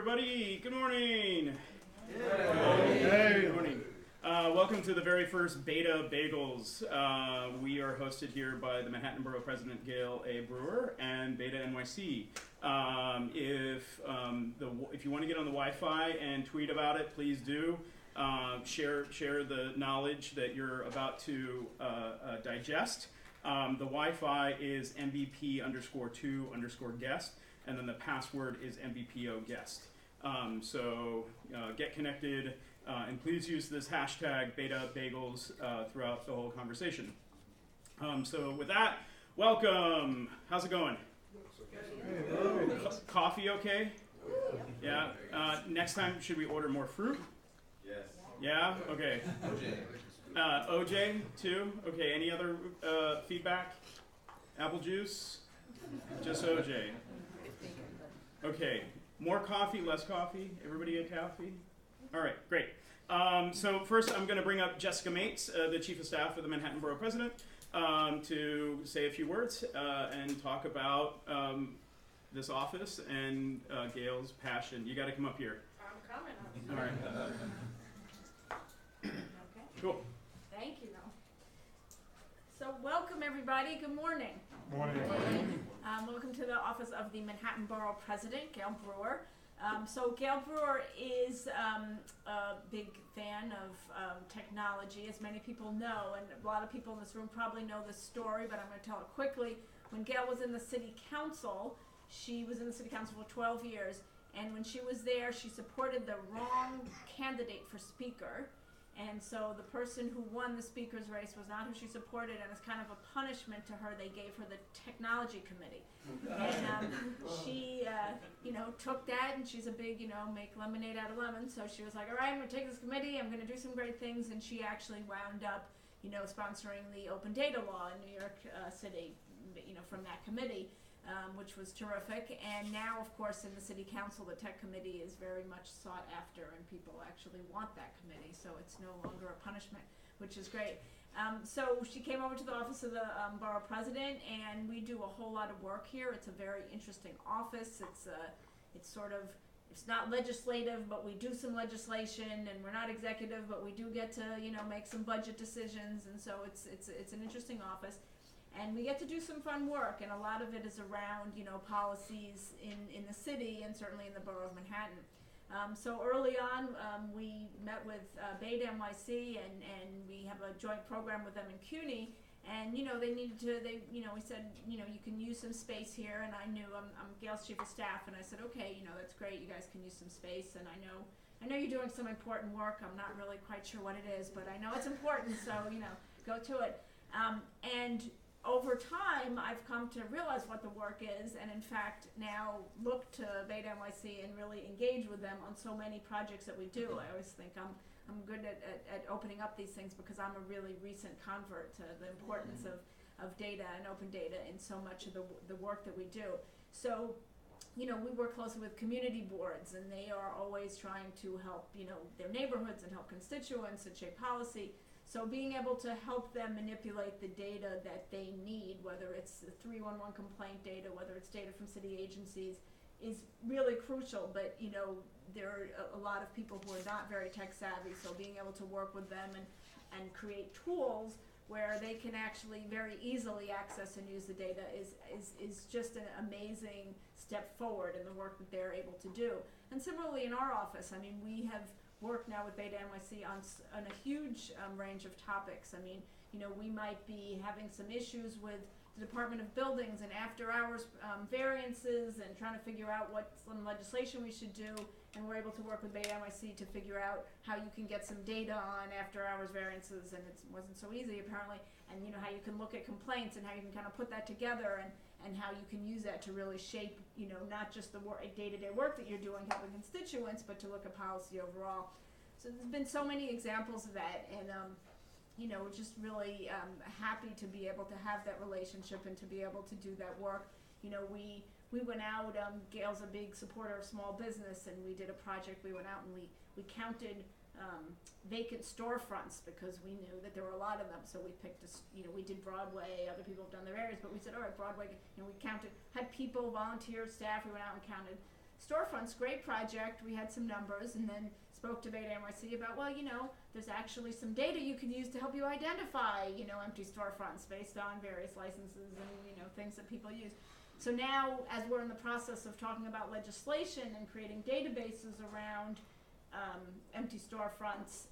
everybody. Good morning. Hey. Good morning. Welcome to the very first BetaBagels. We are hosted here by the Manhattan Borough President Gale A. Brewer and BetaNYC. If you want to get on the Wi-Fi and tweet about it, please do. Share the knowledge that you're about to digest. The Wi-Fi is MVP_2_guest, and then the password is MVPOguest. So get connected, and please use this hashtag BetaBagels throughout the whole conversation. So with that, welcome. How's it going? Coffee okay? Yeah. Next time, should we order more fruit? Yes. Yeah? Okay. OJ too? Okay, any other feedback? Apple juice? Just OJ. Okay, more coffee, less coffee? Everybody get coffee? All right, great. So first I'm going to bring up Jessica Mates, the Chief of Staff of the Manhattan Borough President, to say a few words and talk about this office and Gale's passion. You got to come up here. I'm coming. All right. Okay. Cool. Thank you. So welcome everybody. Good morning. Morning. Welcome to the office of the Manhattan Borough President, Gale Brewer. So Gale Brewer is a big fan of technology, as many people know, and a lot of people in this room probably know this story, but I'm going to tell it quickly. When Gale was in the city council, she was in the city council for 12 years, and when she was there, she supported the wrong candidate for speaker. And so the person who won the speaker's race was not who she supported, and as kind of a punishment to her, they gave her the technology committee. And she, took that, and she's a big, make lemonade out of lemons. So she was like, all right, I'm going to take this committee, I'm going to do some great things. And she actually wound up, sponsoring the open data law in New York City, from that committee. Which was terrific. And now, of course, in the city council, the tech committee is very much sought after, and people actually want that committee, so it's no longer a punishment, which is great. So she came over to the office of the borough president, and we do a whole lot of work here. It's a very interesting office. It's not legislative, but we do some legislation, and we're not executive, but we do get to, make some budget decisions, and so it's an interesting office. And we get to do some fun work, and a lot of it is around, policies in the city and certainly in the borough of Manhattan. So early on, we met with BetaNYC, and we have a joint program with them in CUNY. And we said, you can use some space here. And I knew I'm Gale's chief of staff, and I said, okay, that's great. You guys can use some space, and I know you're doing some important work. I'm not really quite sure what it is, but I know it's important. So go to it. And over time, I've come to realize what the work is, and in fact now look to BetaNYC and really engage with them on so many projects that we do. I always think I'm good at opening up these things because I'm a really recent convert to the importance of data and open data in so much of the work that we do. So, we work closely with community boards, and they are always trying to help, their neighborhoods and help constituents and shape policy. So being able to help them manipulate the data that they need, whether it's the 311 complaint data, whether it's data from city agencies, is really crucial. But, there are a lot of people who are not very tech savvy, so being able to work with them and create tools where they can actually very easily access and use the data is just an amazing step forward in the work that they're able to do. And similarly in our office, we have work now with BetaNYC on a huge range of topics. We might be having some issues with the Department of Buildings and after-hours variances and trying to figure out what some legislation we should do, and we're able to work with BetaNYC to figure out how you can get some data on after-hours variances, and it wasn't so easy apparently, and how you can look at complaints and how you can kind of put that together and how you can use that to really shape, not just the day-to-day work that you're doing helping constituents, but to look at policy overall. So there's been so many examples of that, and we're just really happy to be able to have that relationship and to be able to do that work. We went out, Gale's a big supporter of small business, and we did a project. We went out and we counted vacant storefronts because we knew that there were a lot of them. So we picked, we did Broadway, other people have done their areas, but we said, all right, Broadway, we counted, had people, volunteers, staff, we went out and counted storefronts, great project. We had some numbers, and then spoke to BetaNYC about, well, you know, there's actually some data you can use to help you identify, you know, empty storefronts based on various licenses and, you know, things that people use. So now, as we're in the process of talking about legislation and creating databases around empty storefronts,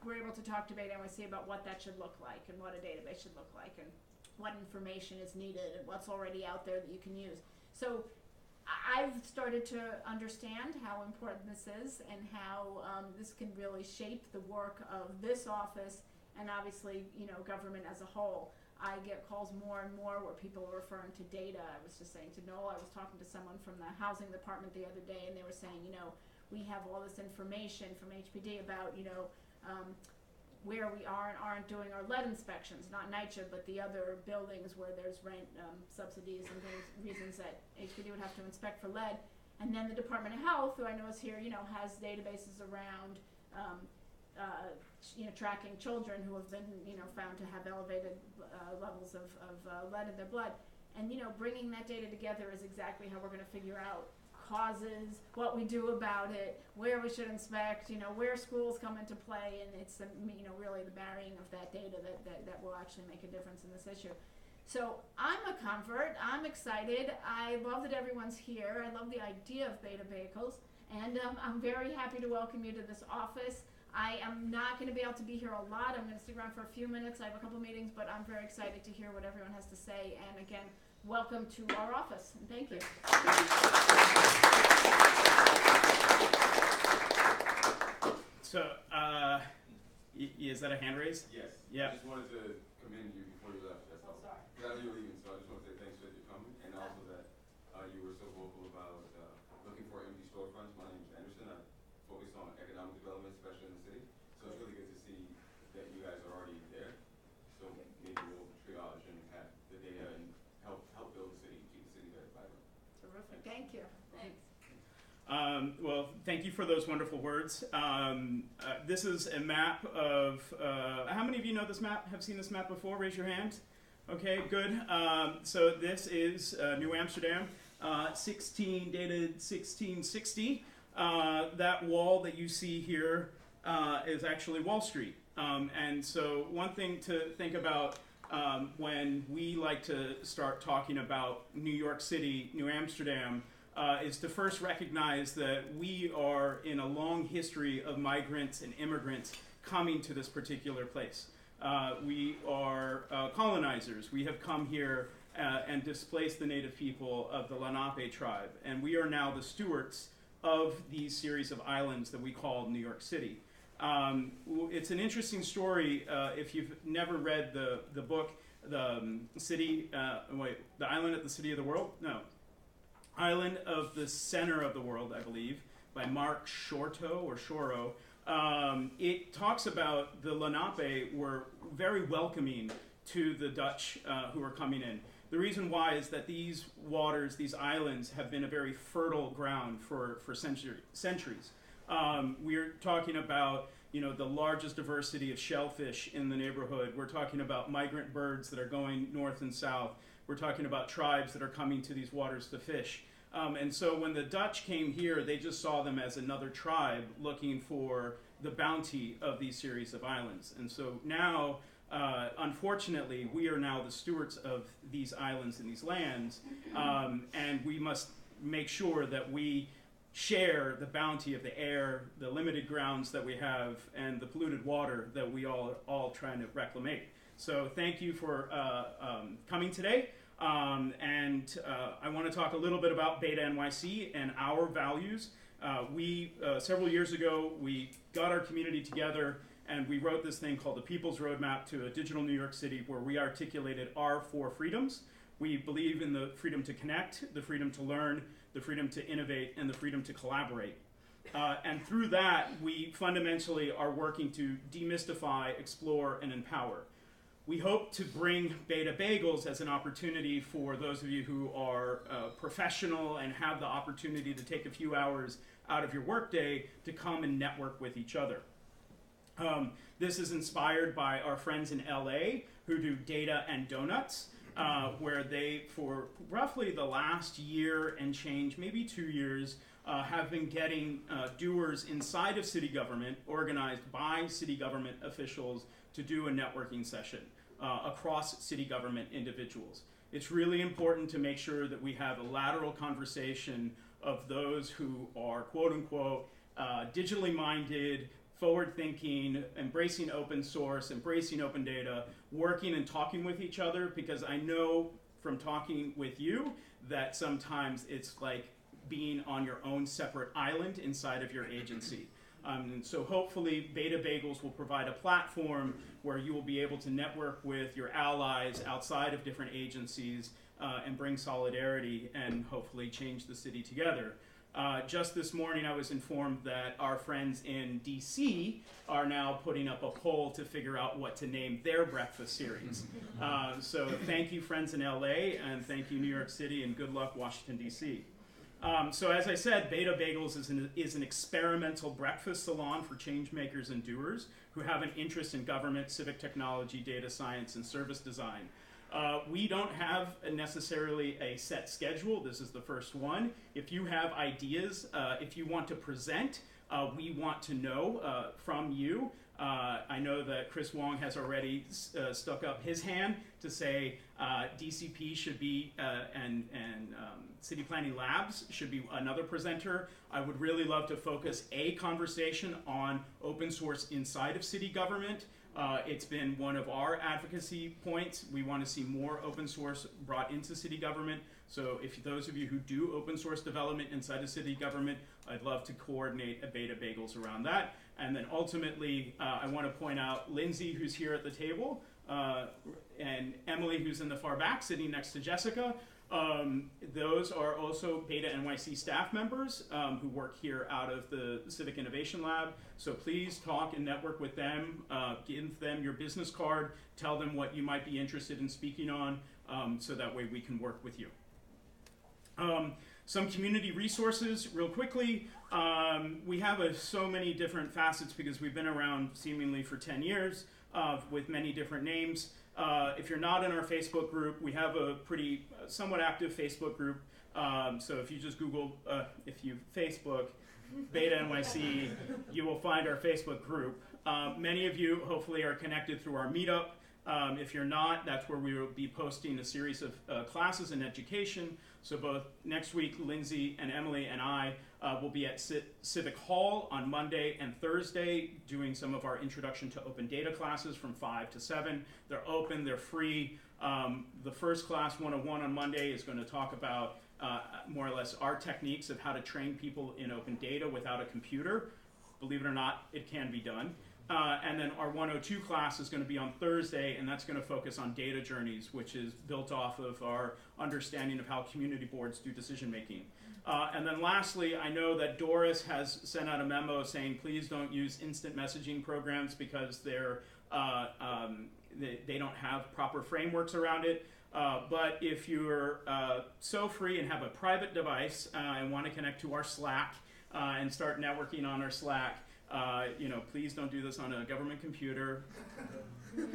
we're able to talk to BetaNYC about what that should look like and what a database should look like and what information is needed and what's already out there that you can use. So I've started to understand how important this is and how this can really shape the work of this office and obviously, you know, government as a whole. I get calls more and more where people are referring to data. I was just saying to Noel, I was talking to someone from the housing department the other day, and they were saying, you know, we have all this information from HPD about, you know, where we are and aren't doing our lead inspections, not NYCHA, but the other buildings where there's rent subsidies and things, reasons that HPD would have to inspect for lead. And then the Department of Health, who I know is here, you know, has databases around, you know, tracking children who have been, you know, found to have elevated levels of lead in their blood. And, you know, bringing that data together is exactly how we're going to figure out causes, what we do about it, where we should inspect, you know, where schools come into play, and it's, you know, really the marrying of that data that will actually make a difference in this issue. So I'm a convert, I'm excited, I love that everyone's here, I love the idea of BetaBagels, and I'm very happy to welcome you to this office. I am not going to be able to be here a lot, I'm going to stick around for a few minutes, I have a couple meetings, but I'm very excited to hear what everyone has to say, and again, welcome to our office, and thank you. So, is that a hand raise? Yes. Yeah. I just wanted to commend you before you left, that's all. Sorry. Because I knew you were leaving, so I just want to say thanks that you're coming, and also that you were so vocal about looking for empty storefronts. My name is Anderson. I focus on economic development, especially in the city. So it's really good to see that you guys are already there. So maybe we'll triage and have the data and help build the city, keep the city very vibrant. Terrific, thank you. Thanks. Well, thank you for those wonderful words. This is a map of, how many of you know this map, have seen this map before? Raise your hand. Okay, good. So this is New Amsterdam, dated 1660. That wall that you see here is actually Wall Street. And so one thing to think about when we like to start talking about New York City, New Amsterdam, is to first recognize that we are in a long history of migrants and immigrants coming to this particular place. We are colonizers. We have come here and displaced the native people of the Lenape tribe, and we are now the stewards of these series of islands that we call New York City. It's an interesting story if you've never read the book, The Island at the City of the World? No. Island of the Center of the World, I believe, by Mark Shoro. It talks about the Lenape were very welcoming to the Dutch who were coming in. The reason why is that these waters, these islands, have been a very fertile ground for centuries. We're talking about, you know, the largest diversity of shellfish in the neighborhood. We're talking about migrant birds that are going north and south. We're talking about tribes that are coming to these waters to fish. And so when the Dutch came here, they just saw them as another tribe looking for the bounty of these series of islands. And so now, unfortunately, we are now the stewards of these islands and these lands, and we must make sure that we share the bounty of the air, the limited grounds that we have, and the polluted water that we all trying to reclaim. So thank you for coming today. And I want to talk a little bit about BetaNYC and our values. Several years ago, we got our community together and we wrote this thing called the People's Roadmap to a Digital New York City, where we articulated our 4 freedoms. We believe in the freedom to connect, the freedom to learn, the freedom to innovate, and the freedom to collaborate. And through that, we fundamentally are working to demystify, explore, and empower. We hope to bring BetaBagels as an opportunity for those of you who are professional and have the opportunity to take a few hours out of your workday to come and network with each other. This is inspired by our friends in LA who do data and donuts. where they, for roughly the last year and change, maybe 2 years, have been getting doers inside of city government, organized by city government officials, to do a networking session across city government individuals. It's really important to make sure that we have a lateral conversation of those who are, quote unquote, digitally minded, forward thinking, embracing open source, embracing open data, working and talking with each other, because I know from talking with you that sometimes it's like being on your own separate island inside of your agency. And so hopefully BetaBagels will provide a platform where you will be able to network with your allies outside of different agencies and bring solidarity and hopefully change the city together. Just this morning I was informed that our friends in DC are now putting up a poll to figure out what to name their breakfast series. So thank you, friends in LA, and thank you, New York City, and good luck, Washington, DC. So as I said, BetaBagels is an experimental breakfast salon for change makers and doers who have an interest in government, civic technology, data science, and service design. We don't have necessarily a set schedule. This is the first one. If you have ideas, if you want to present, we want to know from you. I know that Chris Wong has already stuck up his hand to say DCP should be, and City Planning Labs should be another presenter. I would really love to focus a conversation on open source inside of city government. It's been one of our advocacy points. We want to see more open source brought into city government. So if those of you who do open source development inside of city government, I'd love to coordinate a BetaBagels around that. And then ultimately, I want to point out Lindsay, who's here at the table, and Emily, who's in the far back, sitting next to Jessica. Those are also BetaNYC staff members who work here out of the Civic Innovation Lab. So please talk and network with them, give them your business card, tell them what you might be interested in speaking on, so that way we can work with you. Some community resources, real quickly. We have so many different facets because we've been around seemingly for 10 years with many different names. If you're not in our Facebook group, we have a pretty somewhat active Facebook group. So if you just Google, if you Facebook BetaNYC, you will find our Facebook group. Many of you hopefully are connected through our meetup. If you're not, that's where we will be posting a series of classes in education. So both next week, Lindsay and Emily and I will be at Civic Hall on Monday and Thursday doing some of our introduction to open data classes from 5 to 7. They're open, they're free. The first class, 101 on Monday, is going to talk about more or less our techniques of how to train people in open data without a computer. Believe it or not, it can be done. And then our 102 class is going to be on Thursday, and that's going to focus on data journeys, which is built off of our understanding of how community boards do decision making. And then lastly, I know that Doris has sent out a memo saying please don't use instant messaging programs because they're, they don't have proper frameworks around it. But if you're so free and have a private device and want to connect to our Slack and start networking on our Slack, you know, please don't do this on a government computer. You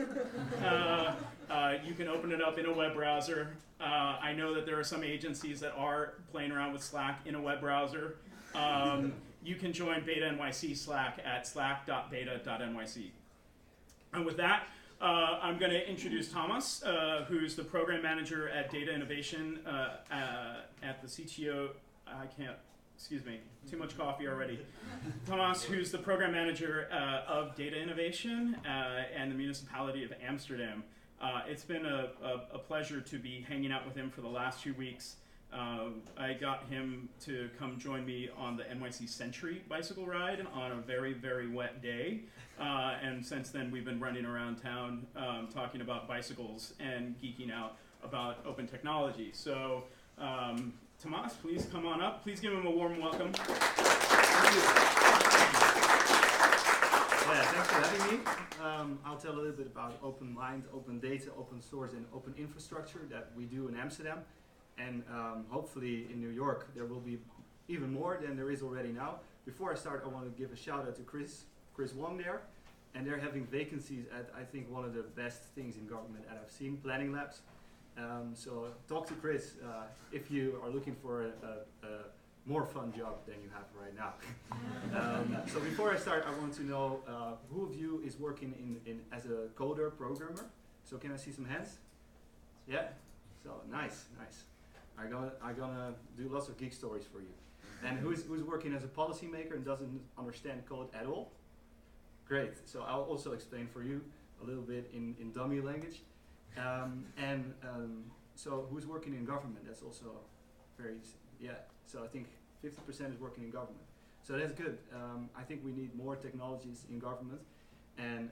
can open it up in a web browser. I know that there are some agencies that are playing around with Slack in a web browser. You can join BetaNYC Slack at slack.beta.nyc. And with that, I'm going to introduce Tamas, who's the program manager at Data Innovation at the CTO. Excuse me, too much coffee already. Tamas, who's the program manager of Data Innovation and the municipality of Amsterdam. It's been a pleasure to be hanging out with him for the last few weeks. I got him to come join me on the NYC Century bicycle ride on a very, very wet day. And since then, we've been running around town talking about bicycles and geeking out about open technology. So, Tamas, please come on up. Please give him a warm welcome. Thank you. Yeah, thanks for having me. I'll tell a little bit about open mind, open data, open source, and open infrastructure that we do in Amsterdam. And hopefully in New York there will be even more than there is already now. Before I start, I want to give a shout out to Chris Wong there. And they're having vacancies at, I think, one of the best things in government that I've seen, planning labs. So talk to Chris if you are looking for a more fun job than you have right now. So before I start, I want to know who of you is working in as a coder programmer. So can I see some hands? Yeah. So nice. I'm gonna do lots of geek stories for you. And who's working as a policymaker and doesn't understand code at all? Great. So I'll also explain for you a little bit in dummy language. So who's working in government? That's also very So I think 50% is working in government. So that's good. I think we need more technologies in government, and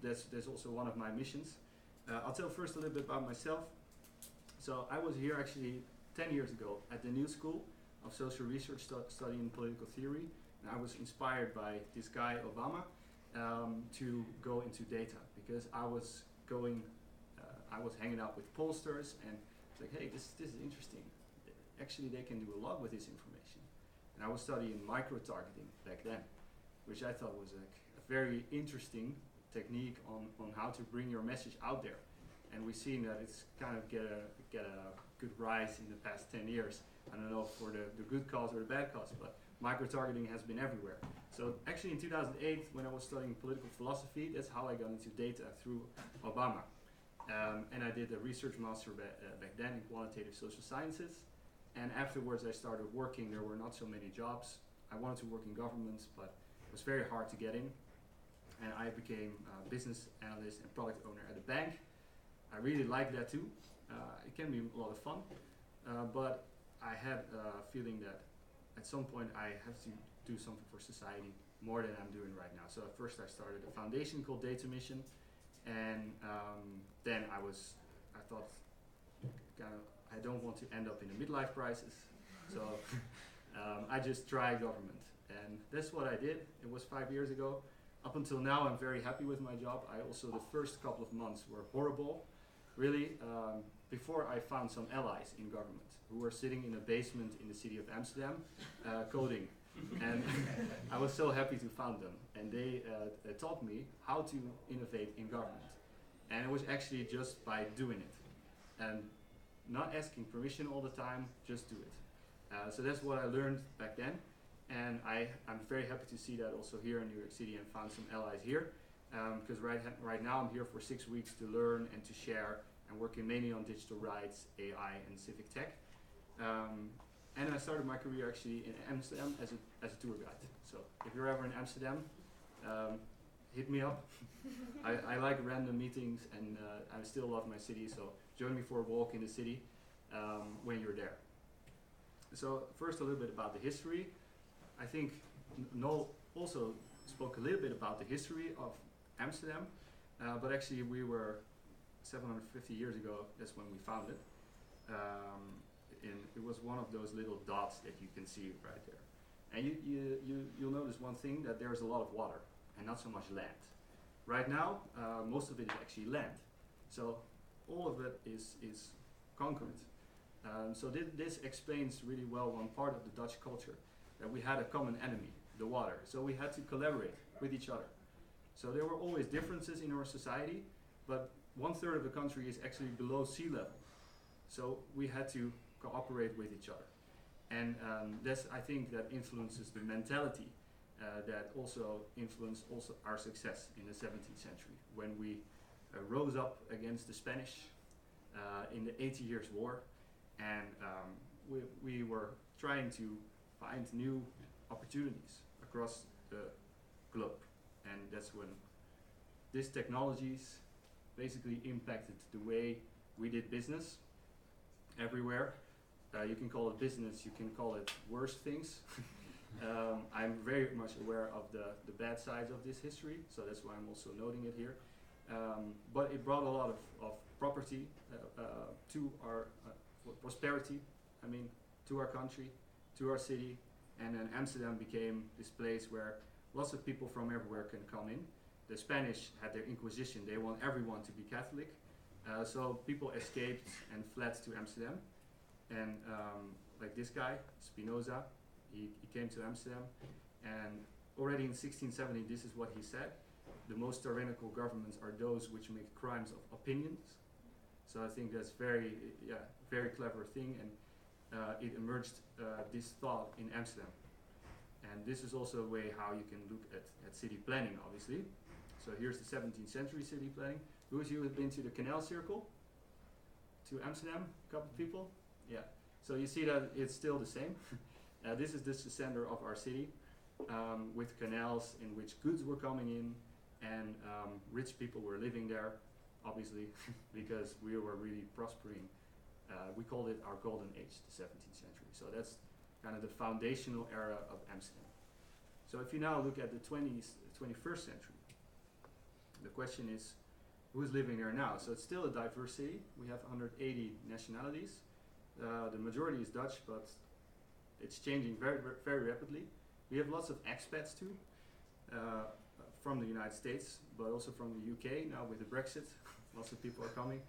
that's also one of my missions. I'll tell first a little bit about myself. So I was here actually 10 years ago at the New School of Social Research studying political theory, and I was inspired by this guy Obama to go into data, because I was hanging out with pollsters, and it's like, hey, this is interesting. Actually, they can do a lot with this information. And I was studying micro-targeting back then, which I thought was a very interesting technique on how to bring your message out there. And we've seen that it's kind of get a good rise in the past 10 years. I don't know for the good cause or the bad cause, but micro-targeting has been everywhere. So actually in 2008, when I was studying political philosophy, that's how I got into data, through Obama. And I did a research master back then in quantitative social sciences. And afterwards I started working. There were not so many jobs. I wanted to work in government, but it was very hard to get in. And I became a business analyst and product owner at a bank. I really liked that too. It can be a lot of fun. But I had a feeling that at some point I have to do something for society more than I'm doing right now. So at first I started a foundation called Data Mission. And then I thought, I don't want to end up in a midlife crisis, so I just tried government, and that's what I did. It was 5 years ago. Up until now, I'm very happy with my job. The first couple of months were horrible, really. Before I found some allies in government who were sitting in a basement in the city of Amsterdam, coding, and I was so happy to find them, and they taught me how to innovate in government. And it was actually just by doing it, and not asking permission all the time, just do it. So that's what I learned back then, and I'm very happy to see that also here in New York City, and found some allies here, because right now I'm here for 6 weeks to learn and to share, and working mainly on digital rights, AI, and civic tech. And I started my career actually in Amsterdam as a tour guide. So if you're ever in Amsterdam, hit me up. I like random meetings, and I still love my city, so join me for a walk in the city when you're there. So first a little bit about the history. I think Noel also spoke a little bit about the history of Amsterdam, but actually we were 750 years ago, that's when we found it. And it was one of those little dots that you can see right there. And you'll notice one thing, that there's a lot of water and not so much land. Right now, most of it is actually land. So all of it is concrete. So this explains really well one part of the Dutch culture, that we had a common enemy, the water. So we had to collaborate with each other. So there were always differences in our society, but 1/3 of the country is actually below sea level. So we had to cooperate with each other. And I think that influences the mentality that also influenced our success in the 17th century, when we rose up against the Spanish in the 80 Years' War, and we were trying to find new opportunities across the globe. And that's when these technologies basically impacted the way we did business everywhere. You can call it business, you can call it worse things. I'm very much aware of the bad sides of this history, so that's why I'm also noting it here. But it brought a lot of property to our prosperity, to our country, to our city, and then Amsterdam became this place where lots of people from everywhere can come in. The Spanish had their Inquisition, they want everyone to be Catholic, so people escaped and fled to Amsterdam. And like this guy, Spinoza, he came to Amsterdam, and already in 1670 this is what he said: the most tyrannical governments are those which make crimes of opinions. So I think that's very clever thing, and it emerged this thought in Amsterdam. And this is also a way how you can look at city planning, obviously. So here's the 17th century city planning. Who of you have been to the Canal Circle? To Amsterdam? A couple of people? Yeah. So you see that it's still the same. This is the center of our city, with canals in which goods were coming in, and rich people were living there, obviously, because we were really prospering. We called it our golden age, the 17th century. So that's kind of the foundational era of Amsterdam. So if you now look at the 21st century, the question is, who's living there now? So it's still a diverse city. We have 180 nationalities. The majority is Dutch, but it's changing very, very rapidly. We have lots of expats too, from the United States, but also from the UK now with the Brexit. Lots of people are coming.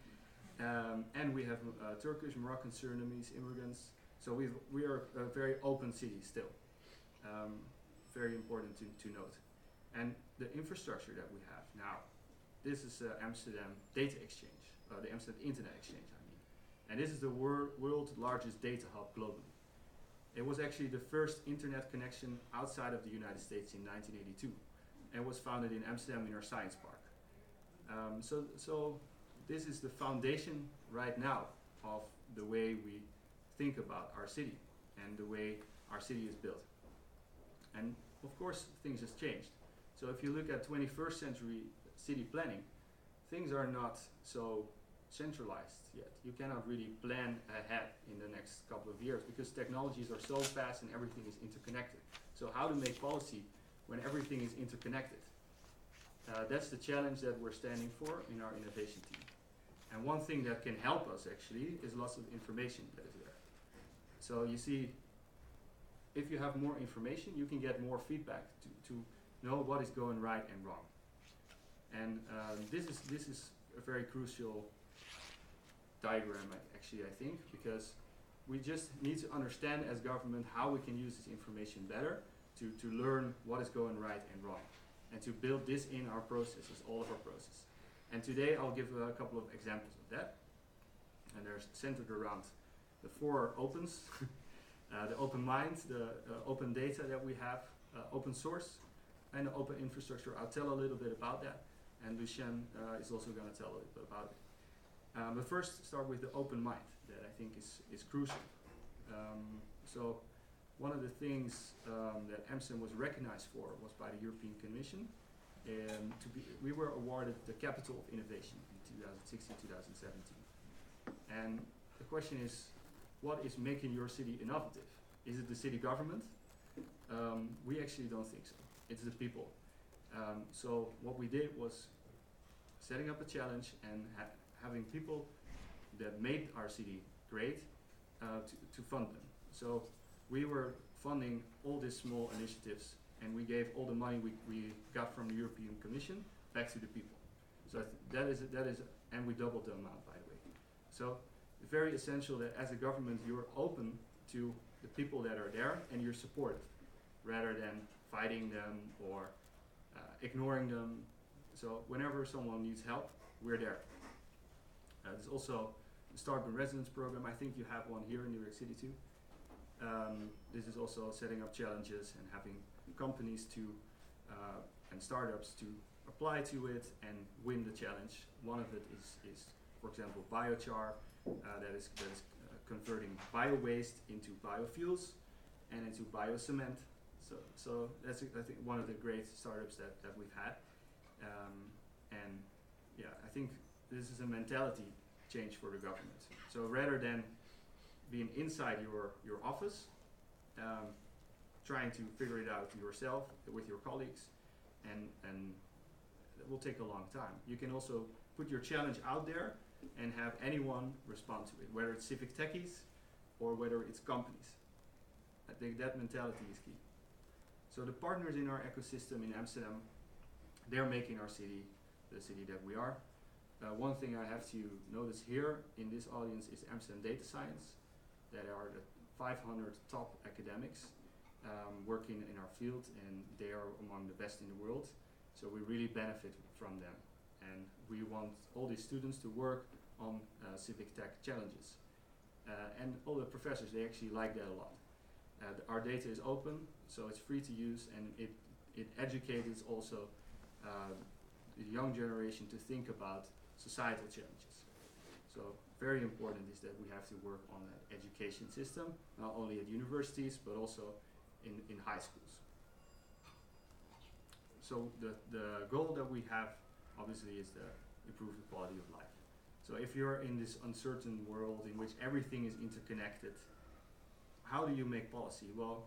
And we have Turkish, Moroccan, Surinamese immigrants. So we are a very open city still. Very important to note. And the infrastructure that we have now, this is Amsterdam Data Exchange, the Amsterdam Internet Exchange, I mean. And this is the world's largest data hub globally. It was actually the first internet connection outside of the United States in 1982, and was founded in Amsterdam in our science park. So this is the foundation right now of the way we think about our city and the way our city is built. And of course, things have changed. So if you look at 21st century city planning, things are not so centralized yet. You cannot really plan ahead in the next couple of years because technologies are so fast and everything is interconnected. So how to make policy when everything is interconnected? That's the challenge that we're standing for in our innovation team. And one thing that can help us actually is lots of information that is there. So you see, if you have more information, you can get more feedback to know what is going right and wrong. And this is a very crucial diagram, actually, I think, because we just need to understand as government how we can use this information better to learn what is going right and wrong, and to build this in our processes, all of our processes. And today I'll give a couple of examples of that, and they're centered around the 4 opens, the open mind, the open data that we have, open source, and the open infrastructure. I'll tell a little bit about that, and Lucien is also going to tell a little bit about it. But first, start with the open mind that I think is crucial. So one of the things that Amsterdam was recognized for was by the European Commission. We were awarded the Capital of Innovation in 2016-2017. And the question is, what is making your city innovative? Is it the city government? We actually don't think so. It's the people. So what we did was setting up a challenge and having people that made our city great to fund them. So we were funding all these small initiatives, and we gave all the money we got from the European Commission back to the people. So that is, and we doubled the amount, by the way. So very essential that as a government you're open to the people that are there and you're supportive, rather than fighting them or ignoring them. So whenever someone needs help, we're there. There's also the Startup and Residence program. I think you have one here in New York City too. This is also setting up challenges and having companies and startups to apply to it and win the challenge. One of it is for example, biochar, that is converting bio-waste into biofuels and into biocement. So that's I think one of the great startups that we've had. And yeah, I think this is a mentality change for the government. So rather than being inside your office, trying to figure it out yourself with your colleagues, and it will take a long time. You can also put your challenge out there and have anyone respond to it, whether it's civic techies or whether it's companies. I think that mentality is key. So the partners in our ecosystem in Amsterdam, they're making our city the city that we are. One thing I have to notice here in this audience is Amsterdam Data Science, that are the 500 top academics working in our field, and they are among the best in the world. So we really benefit from them, and we want all these students to work on civic tech challenges. And all the professors, they actually like that a lot. Our data is open, so it's free to use, and it educates also the young generation to think about societal challenges. So very important is that we have to work on an education system, not only at universities, but also in high schools. So the goal that we have, obviously, is to improve the quality of life. So if you're in this uncertain world in which everything is interconnected, how do you make policy? Well,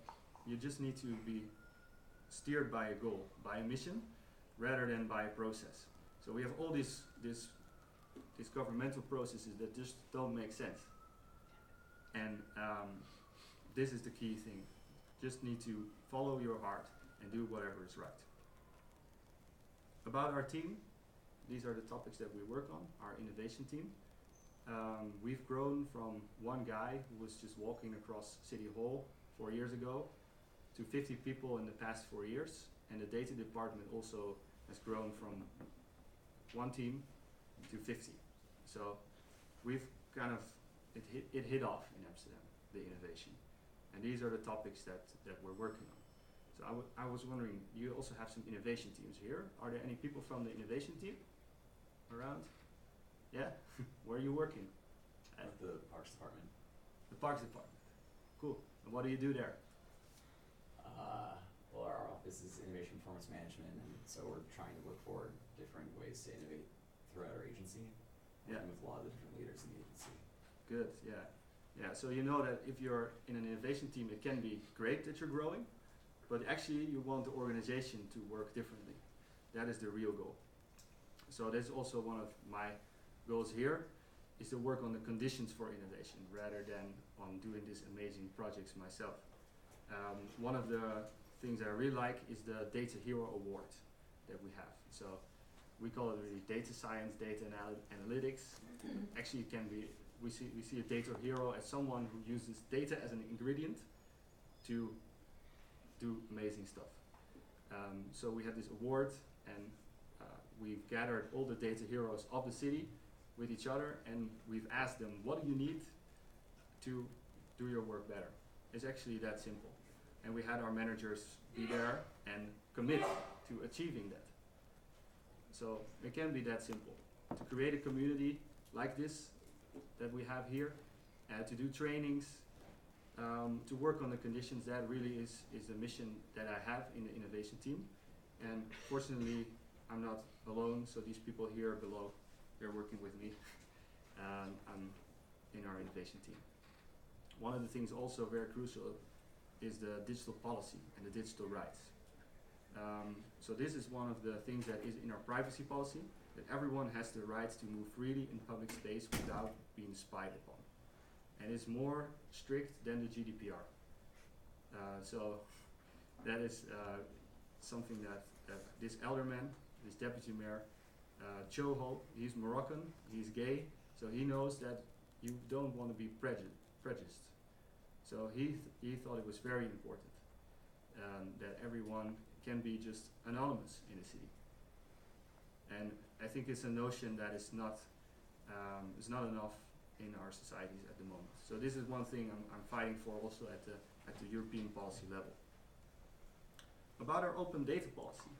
you just need to be steered by a goal, by a mission, rather than by a process. So we have all these governmental processes that just don't make sense. And this is the key thing. Just need to follow your heart and do whatever is right. About our team, these are the topics that we work on, our innovation team. We've grown from one guy who was just walking across City Hall 4 years ago to 50 people in the past 4 years. And the data department also has grown from one team to 50. So we've kind of, it hit off in Amsterdam, the innovation. And these are the topics that we're working on. So I was wondering, you also have some innovation teams here. Are there any people from the innovation team around? Yeah? Where are you working? At the Parks Department. The Parks Department. Cool. And what do you do there? Well, our office is Innovation Performance Management, and so we're trying to look for different ways to innovate throughout our agency, Yeah. working with a lot of the different leaders in the agency. Good, yeah. Yeah, so you know that if you're in an innovation team, it can be great that you're growing, but actually you want the organization to work differently. That is the real goal. So that's also one of my goals here, is to work on the conditions for innovation rather than on doing these amazing projects myself. One of the things I really like is the Data Hero Award that we have. So we call it really data science, data analytics. Actually, it can be, we see a data hero as someone who uses data as an ingredient to do amazing stuff. So we have this award, and we've gathered all the data heroes of the city with each other, and we've asked them, what do you need to do your work better? It's actually that simple. And we had our managers be there and commit to achieving that. So it can be that simple. To create a community like this that we have here, to do trainings, to work on the conditions, that really is the mission that I have in the innovation team. And fortunately, I'm not alone, so these people here below, they're working with me. I'm in our innovation team. One of the things also very crucial is the digital policy and the digital rights. So this is one of the things that is in our privacy policy, that everyone has the rights to move freely in public space without being spied upon. And it's more strict than the GDPR. So that is something that this alderman, this deputy mayor, Choho, he's Moroccan, he's gay, so he knows that you don't want to be prejudiced. So he thought it was very important that everyone can be just anonymous in the city. And I think it's a notion that is not enough in our societies at the moment. So this is one thing I'm fighting for also at the European policy level. About our open data policy,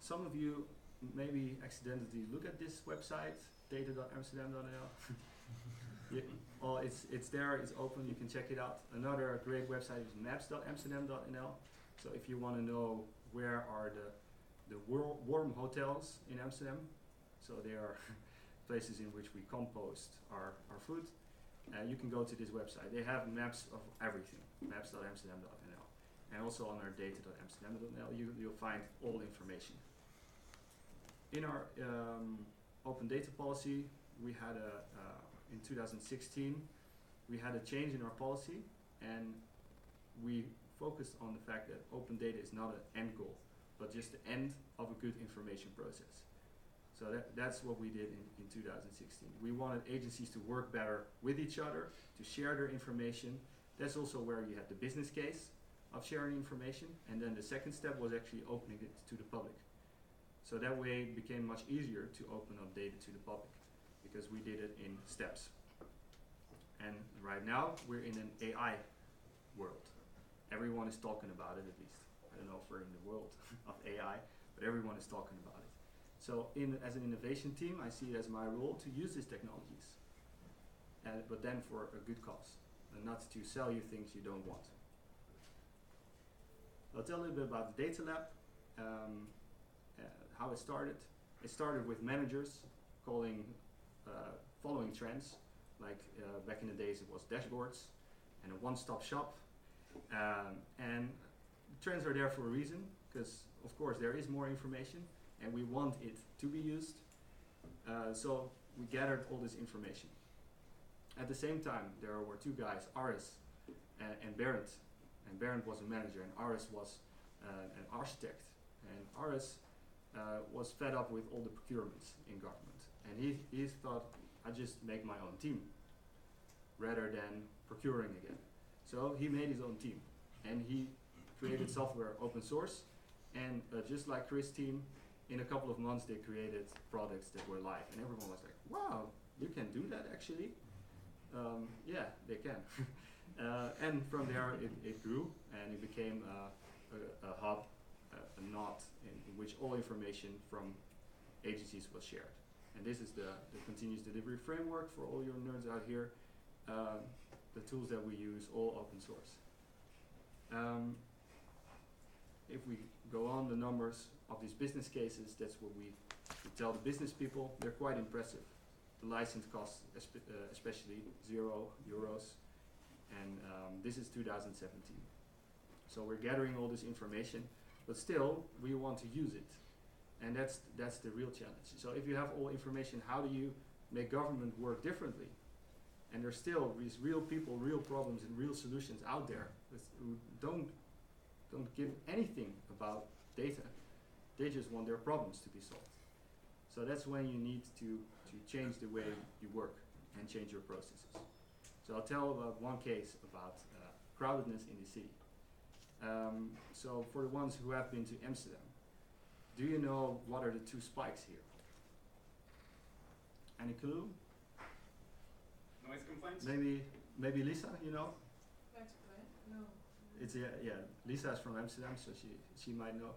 some of you maybe accidentally look at this website, data.amsterdam.nl. Well, it's there, it's open, you can check it out. Another great website is maps.amsterdam.nl. So if you want to know where are the warm hotels in Amsterdam, so they are places in which we compost our food, you can go to this website. They have maps of everything, maps.amsterdam.nl. And also on our data.amsterdam.nl you'll find all information. In our open data policy, we had in 2016, we had a change in our policy, and we focused on the fact that open data is not an end goal, but just the end of a good information process. So that's what we did in 2016. We wanted agencies to work better with each other, to share their information. That's also where you had the business case of sharing information, and then the second step was actually opening it to the public. So that way it became much easier to open up data to the public, because we did it in steps. And right now we're in an AI world. Everyone is talking about it, at least. I don't know if we're in the world of AI, but everyone is talking about it. So as an innovation team, I see it as my role to use these technologies, but then for a good cause, and not to sell you things you don't want. I'll tell a little bit about the data lab, how it started. It started with managers following trends, like back in the days it was dashboards and a one-stop shop. And trends are there for a reason, because of course there is more information and we want it to be used. So we gathered all this information. At the same time, there were two guys, Aris and Berend. And Berend was a manager and Aris was an architect. And Aris was fed up with all the procurements in government. And he thought, I just make my own team rather than procuring again. So he made his own team and he created software open source, and just like Chris' team, in a couple of months they created products that were live, and everyone was like, wow, you can do that actually? Yeah, they can. And from there it grew and it became a hub, a node in which all information from agencies was shared. And this is the continuous delivery framework for all your nerds out here. The tools that we use, all open source. If we go on the numbers of these business cases, that's what we tell the business people. They're quite impressive. The license costs, especially €0, and this is 2017. So we're gathering all this information, but still we want to use it, and that's the real challenge. So if you have all information, how do you make government work differently? And there's still these real people, real problems, and real solutions out there who don't give anything about data. They just want their problems to be solved. So that's when you need to change the way you work and change your processes. So I'll tell about one case about crowdedness in the city. So for the ones who have been to Amsterdam, do you know what are the two spikes here? Any clue? Noise complaints? Maybe Lisa, you know? No. It's Lisa is from Amsterdam, so she might know.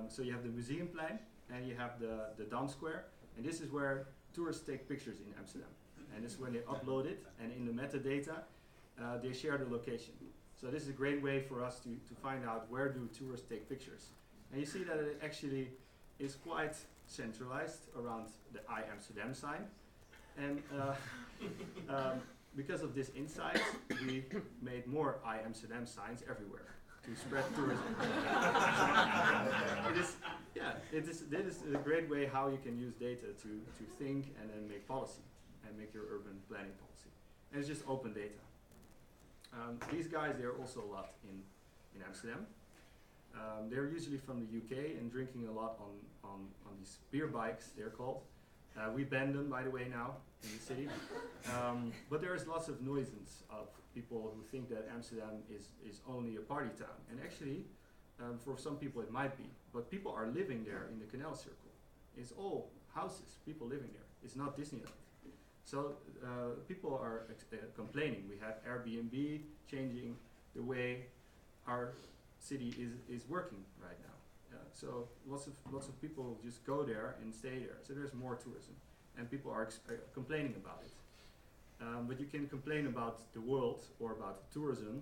So you have the Museumplein and you have the Dam Square, and this is where tourists take pictures in Amsterdam. And this is when they upload it, and in the metadata, they share the location. So this is a great way for us to find out where do tourists take pictures. And you see that it actually is quite centralized around the I Amsterdam sign. And because of this insight, we made more I Amsterdam signs everywhere to spread tourism. It is a great way how you can use data to think and then make policy and make your urban planning policy. And it's just open data. These guys, they're also a lot in Amsterdam. They're usually from the UK and drinking a lot on these beer bikes, they're called. We ban them, by the way, now in the city. But there is lots of nuisance of people who think that Amsterdam is only a party town. And actually, for some people it might be. But people are living there in the canal circle. It's all houses, people living there. It's not Disneyland. So people are complaining. We have Airbnb changing the way our city is working right now. So lots of people just go there and stay there. So there's more tourism, and people are complaining about it. But you can complain about the world or about tourism,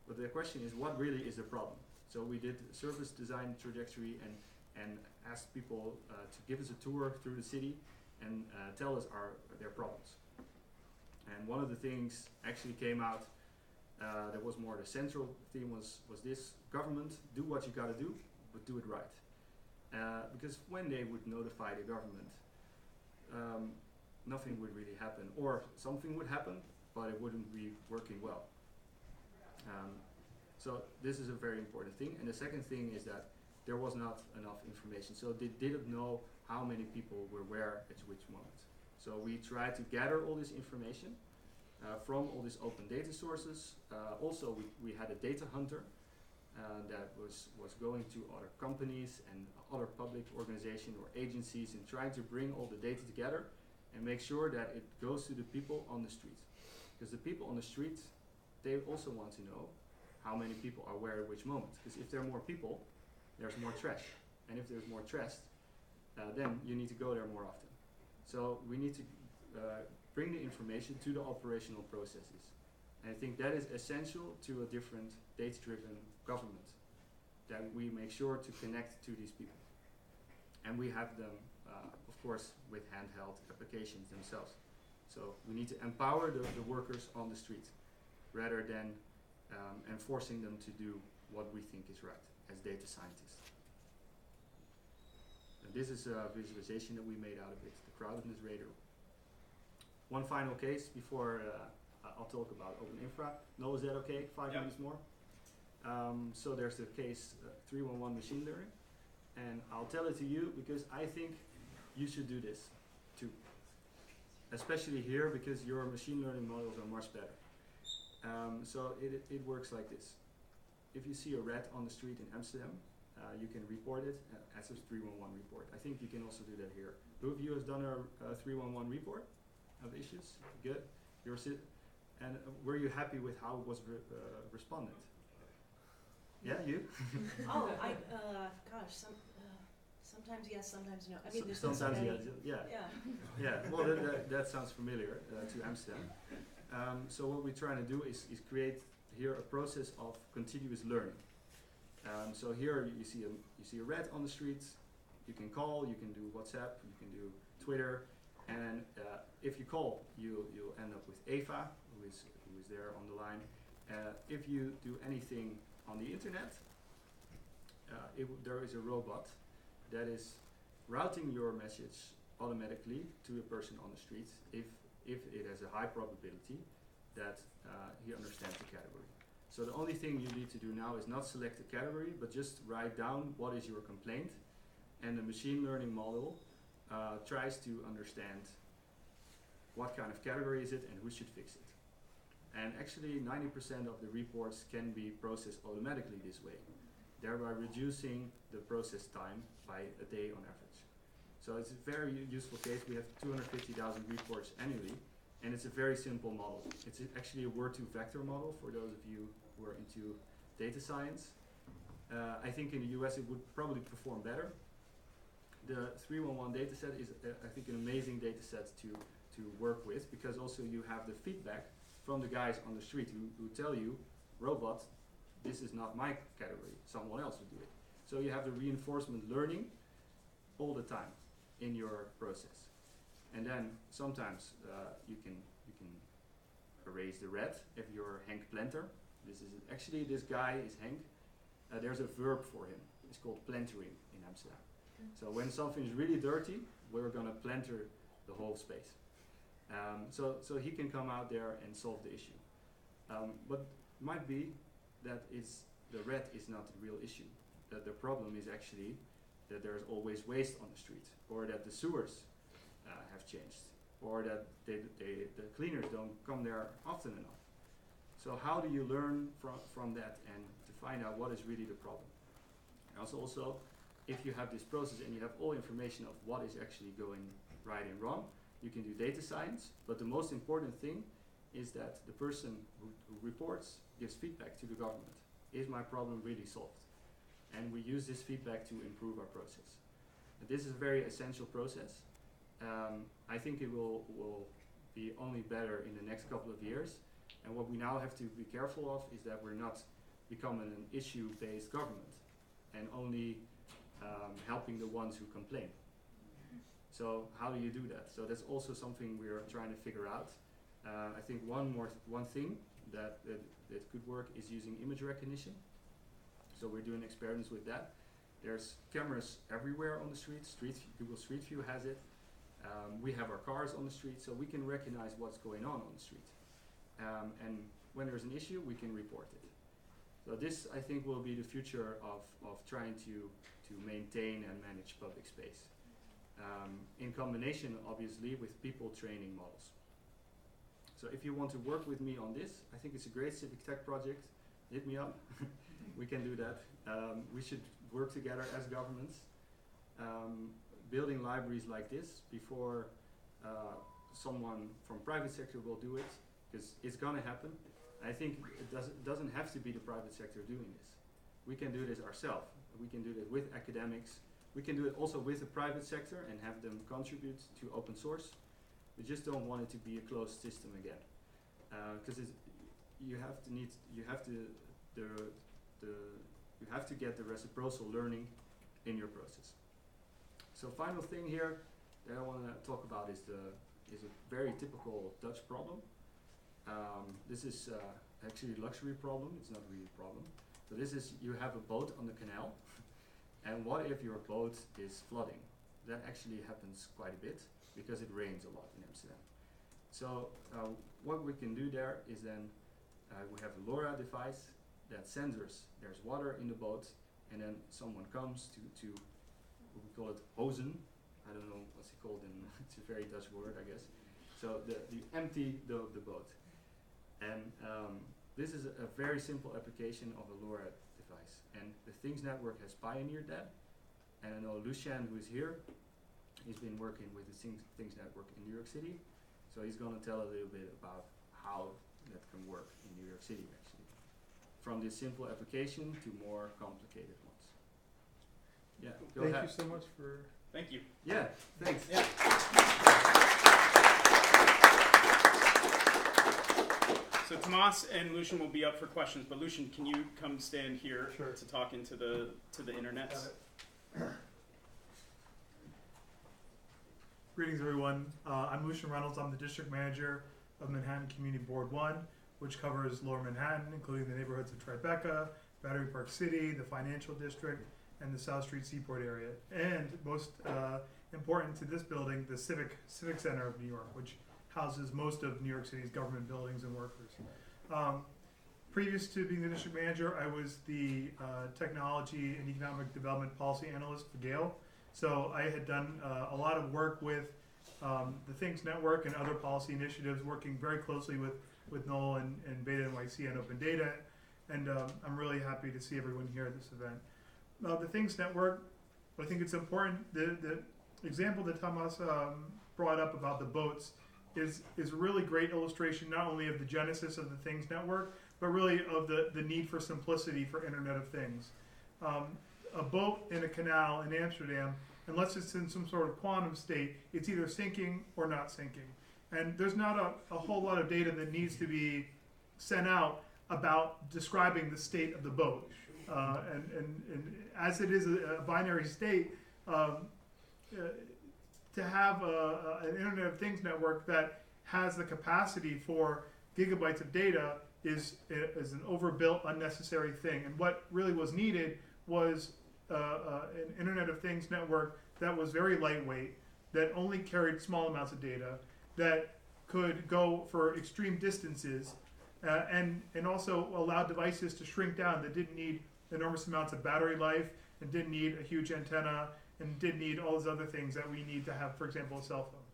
but the question is, what really is the problem? So we did a service design trajectory and asked people to give us a tour through the city and tell us their problems. And one of the things actually came out that was more the central theme was this: government, do what you gotta do, but do it right. Because when they would notify the government, nothing would really happen, or something would happen, but it wouldn't be working well. So this is a very important thing. And the second thing is that there was not enough information. So they didn't know how many people were where at which moment. So we tried to gather all this information from all these open data sources. Also, we had a data hunter that was going to other companies and other public organizations or agencies and trying to bring all the data together and make sure that it goes to the people on the streets. Because the people on the streets, they also want to know how many people are where at which moment. Because if there are more people, there's more trash. And if there's more trash, then you need to go there more often. So we need to bring the information to the operational processes. And I think that is essential to a different data-driven government, that we make sure to connect to these people. And we have them, of course, with handheld applications themselves. So we need to empower the workers on the street rather than enforcing them to do what we think is right as data scientists. And this is a visualization that we made out of it, the crowdedness radar. One final case before I'll talk about open infra. No, is that okay? 5 minutes more? So there's the case 311 machine learning. And I'll tell it to you because I think you should do this too. Especially here because your machine learning models are much better. So it works like this. If you see a rat on the street in Amsterdam, you can report it as a 311 report. I think you can also do that here. Who of you has done a 311 report of issues? Good. And were you happy with how it was responded? Yeah, you? Oh, sometimes yes, sometimes no. I mean, there's been so sometimes many. yeah. Yeah. Well, that sounds familiar to Amsterdam. So what we're trying to do is create here a process of continuous learning. So here you see a rat on the streets. You can call, you can do WhatsApp, you can do Twitter, and if you call, you'll end up with Eva, who is there on the line. If you do anything on the internet, there is a robot that is routing your message automatically to a person on the street if it has a high probability that he understands the category. So the only thing you need to do now is not select a category, but just write down what is your complaint, and the machine learning model tries to understand what kind of category is it and who should fix it. And actually 90% of the reports can be processed automatically this way, thereby reducing the process time by a day on average. So it's a very useful case. We have 250,000 reports annually, and it's a very simple model. It's actually a word-to-vector model for those of you who are into data science. I think in the US it would probably perform better. The 311 dataset is, I think, an amazing dataset to work with, because also you have the feedback from the guys on the street who tell you, robot, this is not my category, someone else would do it. So you have the reinforcement learning all the time in your process. And then sometimes you can erase the red if you're Henk Planter. This guy is Henk. There's a verb for him. It's called plantering in Amsterdam. So when something is really dirty, we're gonna planter the whole space. So he can come out there and solve the issue. But might be that the red is not the real issue. That the problem is actually that there's always waste on the street, or that the sewers have changed, or that the cleaners don't come there often enough. So how do you learn from that and to find out what is really the problem? And also, if you have this process and you have all information of what is actually going right and wrong, you can do data science, but the most important thing is that the person who reports gives feedback to the government. Is my problem really solved? And we use this feedback to improve our process. And this is a very essential process. I think it will be only better in the next couple of years. And what we now have to be careful of is that we're not becoming an issue-based government and only helping the ones who complain. So how do you do that? So that's also something we're trying to figure out. I think one thing that could work is using image recognition. So we're doing experiments with that. There's cameras everywhere on the street. Google Street View has it. We have our cars on the street, so we can recognize what's going on the street. And when there's an issue, we can report it. So this, I think, will be the future of trying to maintain and manage public space. In combination, obviously, with people training models. So if you want to work with me on this, I think it's a great civic tech project. Hit me up. We can do that. We should work together as governments, building libraries like this before someone from private sector will do it, because it's gonna happen. I think it doesn't have to be the private sector doing this. We can do this ourselves. We can do it with academics. We can do it also with the private sector and have them contribute to open source. We just don't want it to be a closed system again, because you have to get the reciprocal learning in your process. So final thing here that I want to talk about is a very typical Dutch problem. This is actually a luxury problem. It's not really a problem. So this is, you have a boat on the canal, and what if your boat is flooding? That actually happens quite a bit because it rains a lot in Amsterdam. So what we can do there is then we have a LoRa device that sensors there's water in the boat, and then someone comes to we call it hozen. I don't know what's it called in it's a very Dutch word, I guess. So you empty the boat, and this is a very simple application of a LoRa device, and the Things Network has pioneered that. And I know Lucien, who is here, he's been working with the Things Network in New York City, so he's going to tell a little bit about how that can work in New York City, actually, from this simple application to more complicated ones. Yeah, go ahead. Thank you so much for. Thank you. Yeah, thanks. Yeah. So Tamas and Lucian will be up for questions, but Lucian, can you come stand here Sure. to talk into the internet? Greetings, everyone. I'm Lucian Reynolds. I'm the district manager of Manhattan Community Board 1, which covers Lower Manhattan, including the neighborhoods of Tribeca, Battery Park City, the Financial District, and the South Street Seaport area. And most important to this building, the Civic Center of New York, which houses most of New York City's government buildings and workers. Previous to being the district manager, I was the technology and economic development policy analyst for Gale. So I had done a lot of work with the Things Network and other policy initiatives, working very closely with Noel and BetaNYC on open data. And I'm really happy to see everyone here at this event. The Things Network, I think it's important. The example that Tamas brought up about the boats is a really great illustration, not only of the genesis of the Things Network, but really of the need for simplicity for Internet of Things. A boat in a canal in Amsterdam, unless it's in some sort of quantum state, it's either sinking or not sinking. And there's not a whole lot of data that needs to be sent out about describing the state of the boat. And as it is a binary state, to have an Internet of Things network that has the capacity for gigabytes of data is an overbuilt, unnecessary thing. And what really was needed was an Internet of Things network that was very lightweight, that only carried small amounts of data, that could go for extreme distances, and also allowed devices to shrink down, that didn't need enormous amounts of battery life, and didn't need a huge antenna, and didn't need all those other things that we need to have, for example, a cell phone.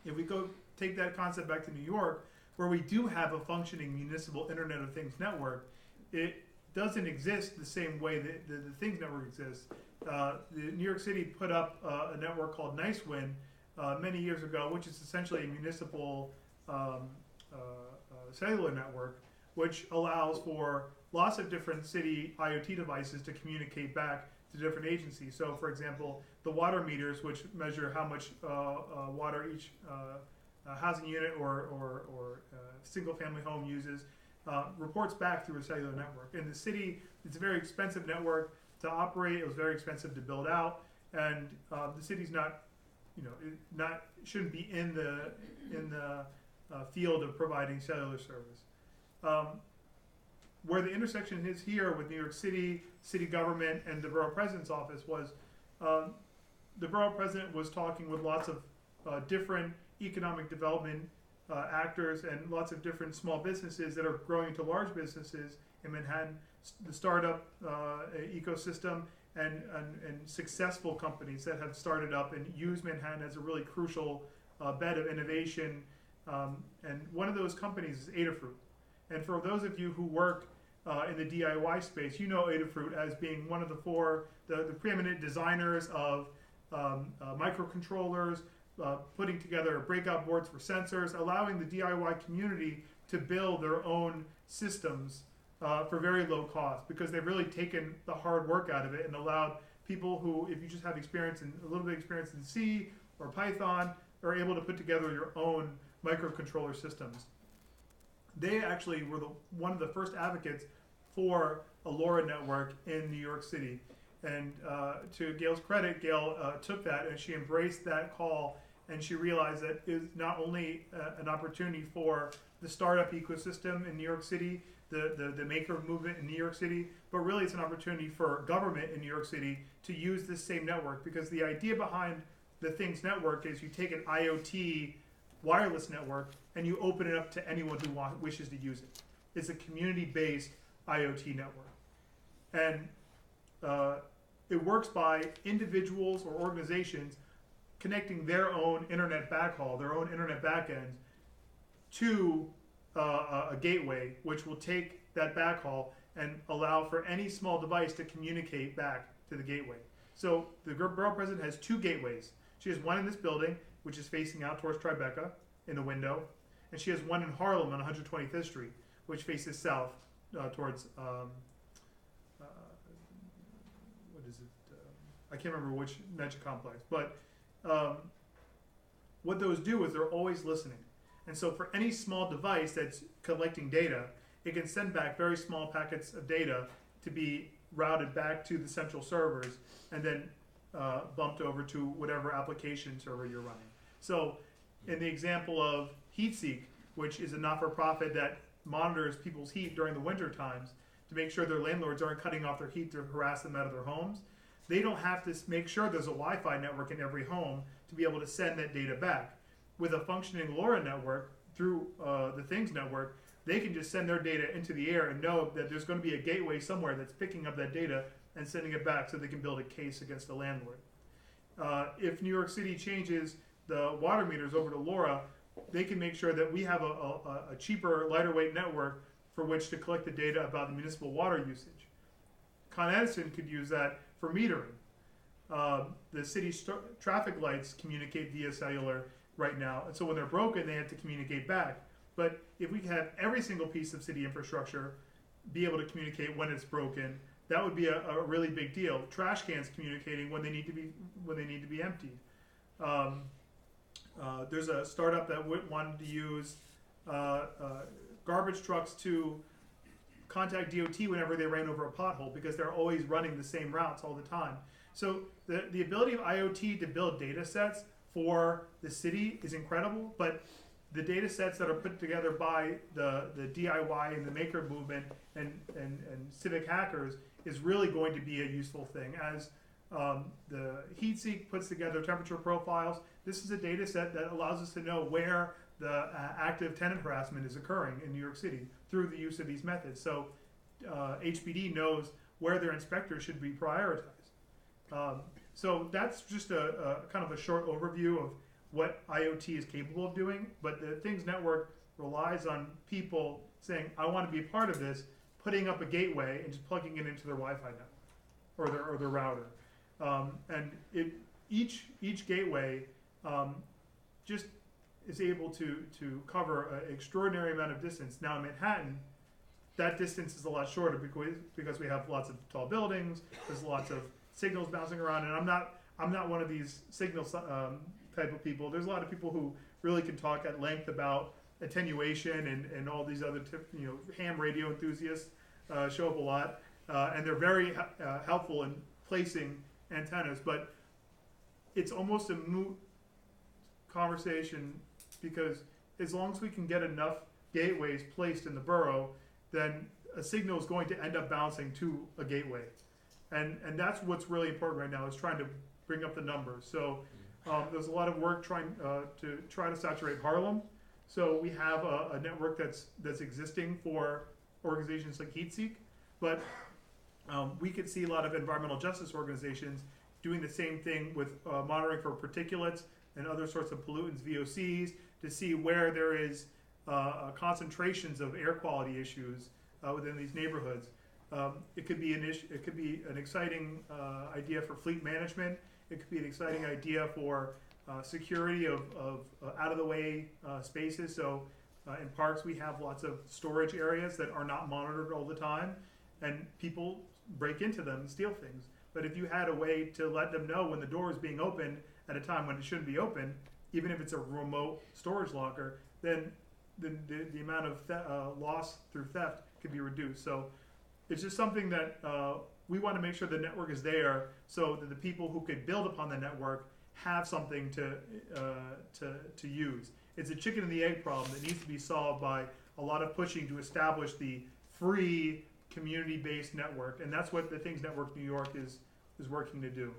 If we go take that concept back to New York, where we do have a functioning municipal Internet of Things network, it doesn't exist the same way that the Things Network exists. New York City put up a network called NYC many years ago, which is essentially a municipal cellular network, which allows for lots of different city IoT devices to communicate back to different agencies. So, for example, the water meters, which measure how much water each housing unit or single-family home uses, reports back through a cellular network. In the city, it's a very expensive network to operate. It was very expensive to build out, and the city's shouldn't be in the field of providing cellular service. Where the intersection is here with New York City, city government, and the borough president's office was the borough president was talking with lots of different economic development actors and lots of different small businesses that are growing into large businesses in Manhattan, the startup ecosystem, and successful companies that have started up and use Manhattan as a really crucial bed of innovation. And one of those companies is Adafruit. And for those of you who work in the DIY space, you know Adafruit as being one of the preeminent designers of microcontrollers, putting together breakout boards for sensors, allowing the DIY community to build their own systems for very low cost, because they've really taken the hard work out of it and allowed people who, if you just have experience in a little bit of experience in C or Python, are able to put together your own microcontroller systems. They actually were one of the first advocates for a LoRa network in New York City. And to Gale's credit, Gale took that and she embraced that call, and she realized that it was not only an opportunity for the startup ecosystem in New York City, the maker movement in New York City, but really it's an opportunity for government in New York City to use this same network, because the idea behind the Things Network is you take an IoT wireless network and you open it up to anyone who wishes to use it. It's a community-based IoT network. And it works by individuals or organizations connecting their own internet backhaul, their own internet backends, to a gateway, which will take that backhaul and allow for any small device to communicate back to the gateway. So the borough president has 2 gateways. She has one in this building, which is facing out towards Tribeca in the window, and she has one in Harlem on 125th Street, which faces south towards what is it? I can't remember which NYC complex, but what those do is they're always listening. And so for any small device that's collecting data, it can send back very small packets of data to be routed back to the central servers and then bumped over to whatever application server you're running. So in the example of HeatSeek, which is a not-for-profit that monitors people's heat during the winter times to make sure their landlords aren't cutting off their heat to harass them out of their homes, they don't have to make sure there's a Wi-Fi network in every home to be able to send that data back. With a functioning LoRa network through the Things Network, they can just send their data into the air and know that there's going to be a gateway somewhere that's picking up that data and sending it back so they can build a case against the landlord. If New York City changes the water meters over to LoRa, they can make sure that we have a cheaper, lighter weight network for which to collect the data about the municipal water usage. Con Edison could use that for metering. The city's traffic lights communicate via cellular right now, and so when they're broken, they have to communicate back. But if we can have every single piece of city infrastructure be able to communicate when it's broken, that would be a really big deal. Trash cans communicating when they need to be emptied. There's a startup that wanted to use garbage trucks to contact DOT whenever they ran over a pothole, because they're always running the same routes all the time. So the ability of IoT to build data sets for the city is incredible, but the data sets that are put together by the DIY and the maker movement and civic hackers is really going to be a useful thing. As the HeatSeek puts together temperature profiles, this is a data set that allows us to know where the active tenant harassment is occurring in New York City through the use of these methods. So HPD knows where their inspectors should be prioritized. So that's just a kind of a short overview of what IoT is capable of doing, but the Things Network relies on people saying, I want to be a part of this, putting up a gateway and just plugging it into their Wi-Fi network or their router. And each gateway just is able to cover an extraordinary amount of distance. Now in Manhattan, that distance is a lot shorter because we have lots of tall buildings, there's lots of signals bouncing around, and I'm not one of these signal type of people. There's a lot of people who really can talk at length about attenuation and all these other ham radio enthusiasts show up a lot, and they're very helpful in placing antennas, but it's almost a moot conversation, because as long as we can get enough gateways placed in the borough, then a signal is going to end up bouncing to a gateway. And that's what's really important right now, is trying to bring up the numbers. So there's a lot of work trying to saturate Harlem. So we have a network that's existing for organizations like HeatSeek, but we could see a lot of environmental justice organizations doing the same thing with monitoring for particulates and other sorts of pollutants, VOCs, to see where there is concentrations of air quality issues within these neighborhoods. It could be an exciting idea for fleet management. It could be an exciting idea for security of out of the way spaces. So in parks we have lots of storage areas that are not monitored all the time, and people break into them and steal things. But if you had a way to let them know when the door is being opened at a time when it shouldn't be open, even if it's a remote storage locker, then the amount of loss through theft could be reduced. So it's just something that we want to make sure the network is there, so that the people who could build upon the network have something to use. It's a chicken and the egg problem that needs to be solved by a lot of pushing to establish the free community-based network, and that's what the Things Network New York is working to do.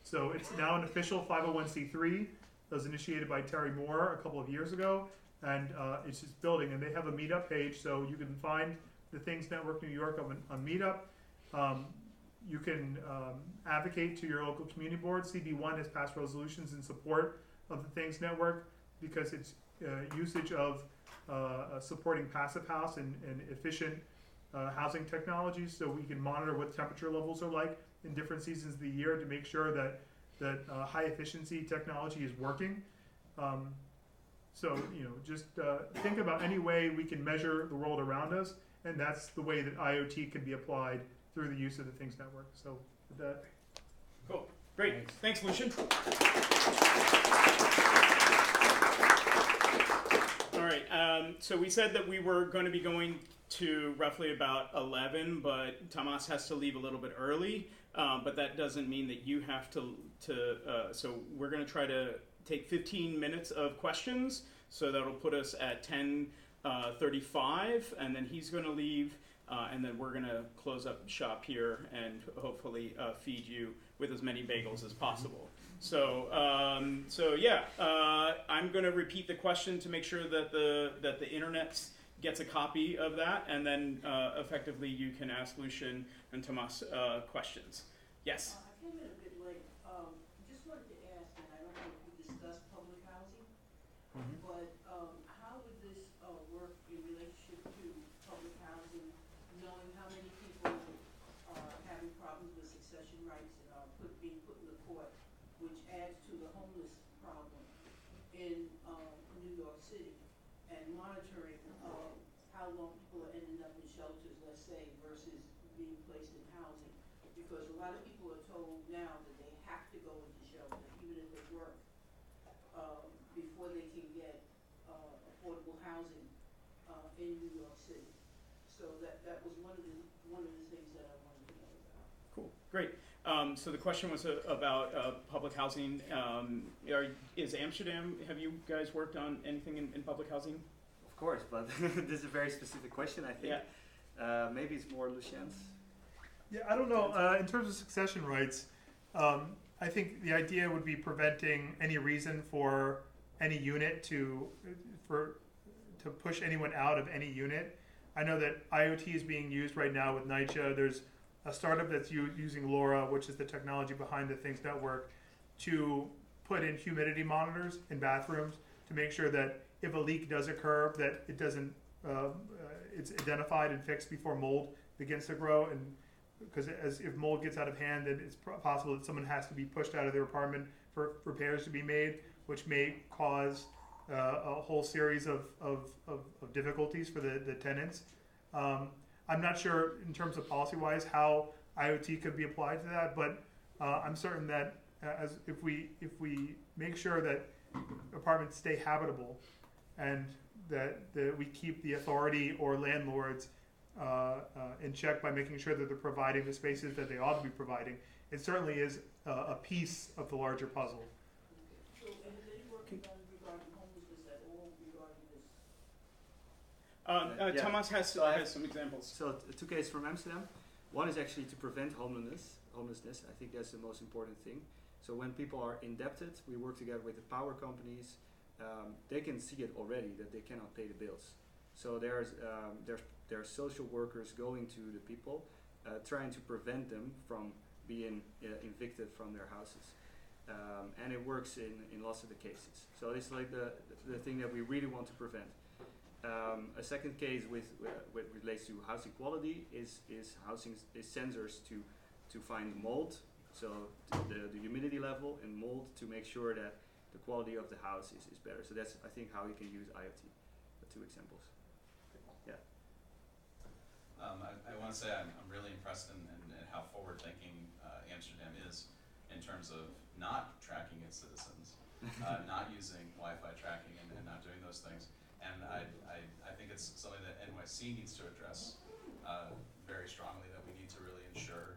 So it's now an official 501c3 that was initiated by Terry Moore a couple of years ago, and it's just building. And they have a meetup page, so you can find the Things Network New York on Meetup. You can advocate to your local community board. CB1 has passed resolutions in support of the Things Network because it's usage of supporting passive house and efficient housing technologies, so we can monitor what temperature levels are like in different seasons of the year to make sure that high efficiency technology is working. So just think about any way we can measure the world around us, and that's the way that IoT can be applied through the use of the Things Network. So with that. Cool. Great. Thanks, Lucian. All right. So we said that we were going to be going to roughly about 11, but Tamas has to leave a little bit early. But that doesn't mean that you have to so we're going to try to take 15 minutes of questions. So that'll put us at 10:35, and then he's going to leave. And then we're going to close up shop here and hopefully feed you with as many bagels as possible. So yeah, I'm going to repeat the question to make sure that the internet gets a copy of that, and then effectively you can ask Lucian and Tamas questions. Yes? I came in a bit late. Just wanted to ask, and I don't know if we discussed public housing, but how would this work in relationship to public housing, knowing how many people are having problems with succession rights being put in the court, which adds to the homeless problem in New York City, and monitoring how long people are ending up in shelters, let's say, versus being placed in housing. Because a lot of people are told now that they have to go into shelter, even if they work, before they can get affordable housing in New York City. So that was one of the things that I wanted to know about. Cool, great. So the question was about public housing. Is Amsterdam, have you guys worked on anything in public housing? Of course, but this is a very specific question, I think. Yeah. Maybe it's more Lucian's. Yeah, I don't know. In terms of succession rights, I think the idea would be preventing any reason for any unit to push anyone out of any unit. I know that IoT is being used right now with NYC. There's a startup that's using LoRa, which is the technology behind the Things Network, to put in humidity monitors in bathrooms to make sure that if a leak does occur, that it doesn't, it's identified and fixed before mold begins to grow. And because if mold gets out of hand, then it's possible that someone has to be pushed out of their apartment for repairs to be made, which may cause a whole series of difficulties for the tenants. I'm not sure in terms of policy-wise how IoT could be applied to that, but I'm certain that if we make sure that apartments stay habitable and that we keep the authority or landlords in check by making sure that they're providing the spaces that they ought to be providing, it certainly is a piece of the larger puzzle. So, and is any work done regarding homelessness at all regarding this? Yeah. Tamas has some examples. So two cases from Amsterdam. One is actually to prevent homelessness. I think that's the most important thing. So when people are indebted, we work together with the power companies. They can see it already that they cannot pay the bills. So there are social workers going to the people, trying to prevent them from being evicted from their houses. And it works in lots of the cases. So it's like the thing that we really want to prevent. A second case with relates to housing quality is sensors to find mold, so the humidity level and mold, to make sure that the quality of the house is better. So that's, I think, how you can use IoT. The 2 examples. Yeah. I want to say I'm really impressed in how forward-thinking Amsterdam is in terms of not tracking its citizens, not using Wi-Fi tracking and not doing those things. And I think it's something that NYC needs to address very strongly, that we need to really ensure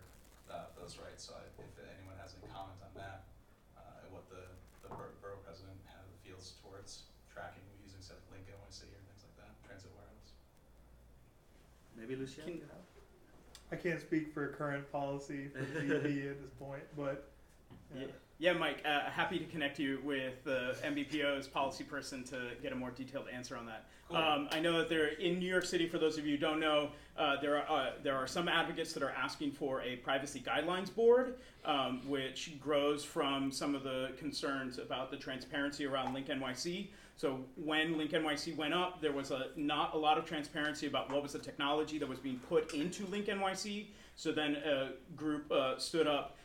those rights. So if anyone has any comment on that, and what the borough president feels towards tracking using civic link NYC or things like that, transit wireless. Maybe Lucien? Can- I can't speak for current policy for DP at this point, but Yeah, Mike, happy to connect you with the MBPO's policy person to get a more detailed answer on that. Cool. I know that there in New York City, for those of you who don't know, there are some advocates that are asking for a privacy guidelines board, which grows from some of the concerns about the transparency around Link NYC. So when Link NYC went up, there was not a lot of transparency about what was the technology that was being put into Link NYC. So then a group stood up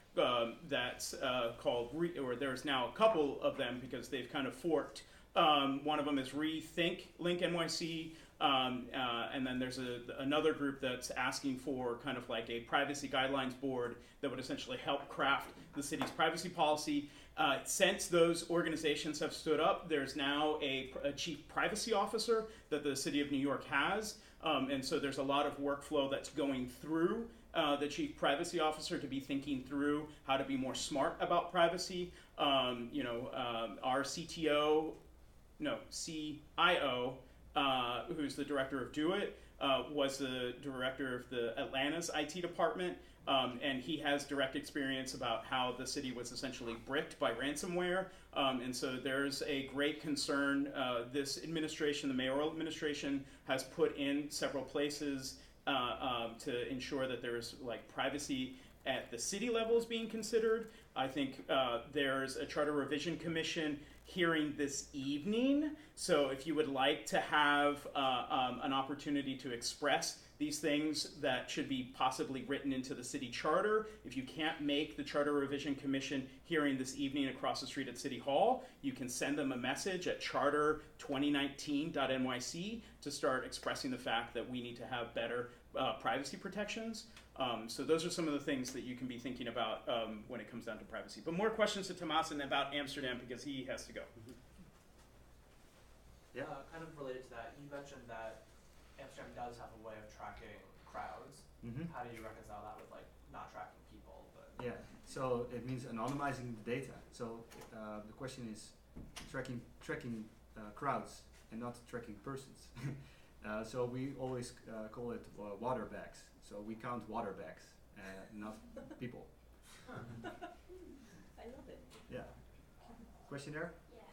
that's called, or there's now a couple of them because they've kind of forked. One of them is Rethink Link NYC, and then there's another group that's asking for kind of like a privacy guidelines board that would essentially help craft the city's privacy policy. Since those organizations have stood up, there's now a chief privacy officer that the city of New York has, and so there's a lot of workflow that's going through the chief privacy officer to be thinking through how to be more smart about privacy. Our CIO, who's the director of Do It, was the director of the Atlanta's IT department, and he has direct experience about how the city was essentially bricked by ransomware. And so there's a great concern. This administration, the mayoral administration, has put in several places to ensure that there's like privacy at the city levels being considered. I think there's a charter revision commission hearing this evening. So if you would like to have an opportunity to express these things that should be possibly written into the city charter, if you can't make the charter revision commission hearing this evening across the street at City Hall, you can send them a message at charter2019.nyc to start expressing the fact that we need to have better privacy protections. So those are some of the things that you can be thinking about when it comes down to privacy. But more questions to Tamas and about Amsterdam because he has to go. Yeah. Kind of related to that, you mentioned that Amsterdam does have a way of tracking crowds. Mm-hmm. How do you reconcile that with like not tracking people? But Yeah, so it means anonymizing the data. So the question is tracking crowds and not tracking persons. So we always call it water bags. So we count water bags, not people. I love it. Yeah. Question there? Yeah.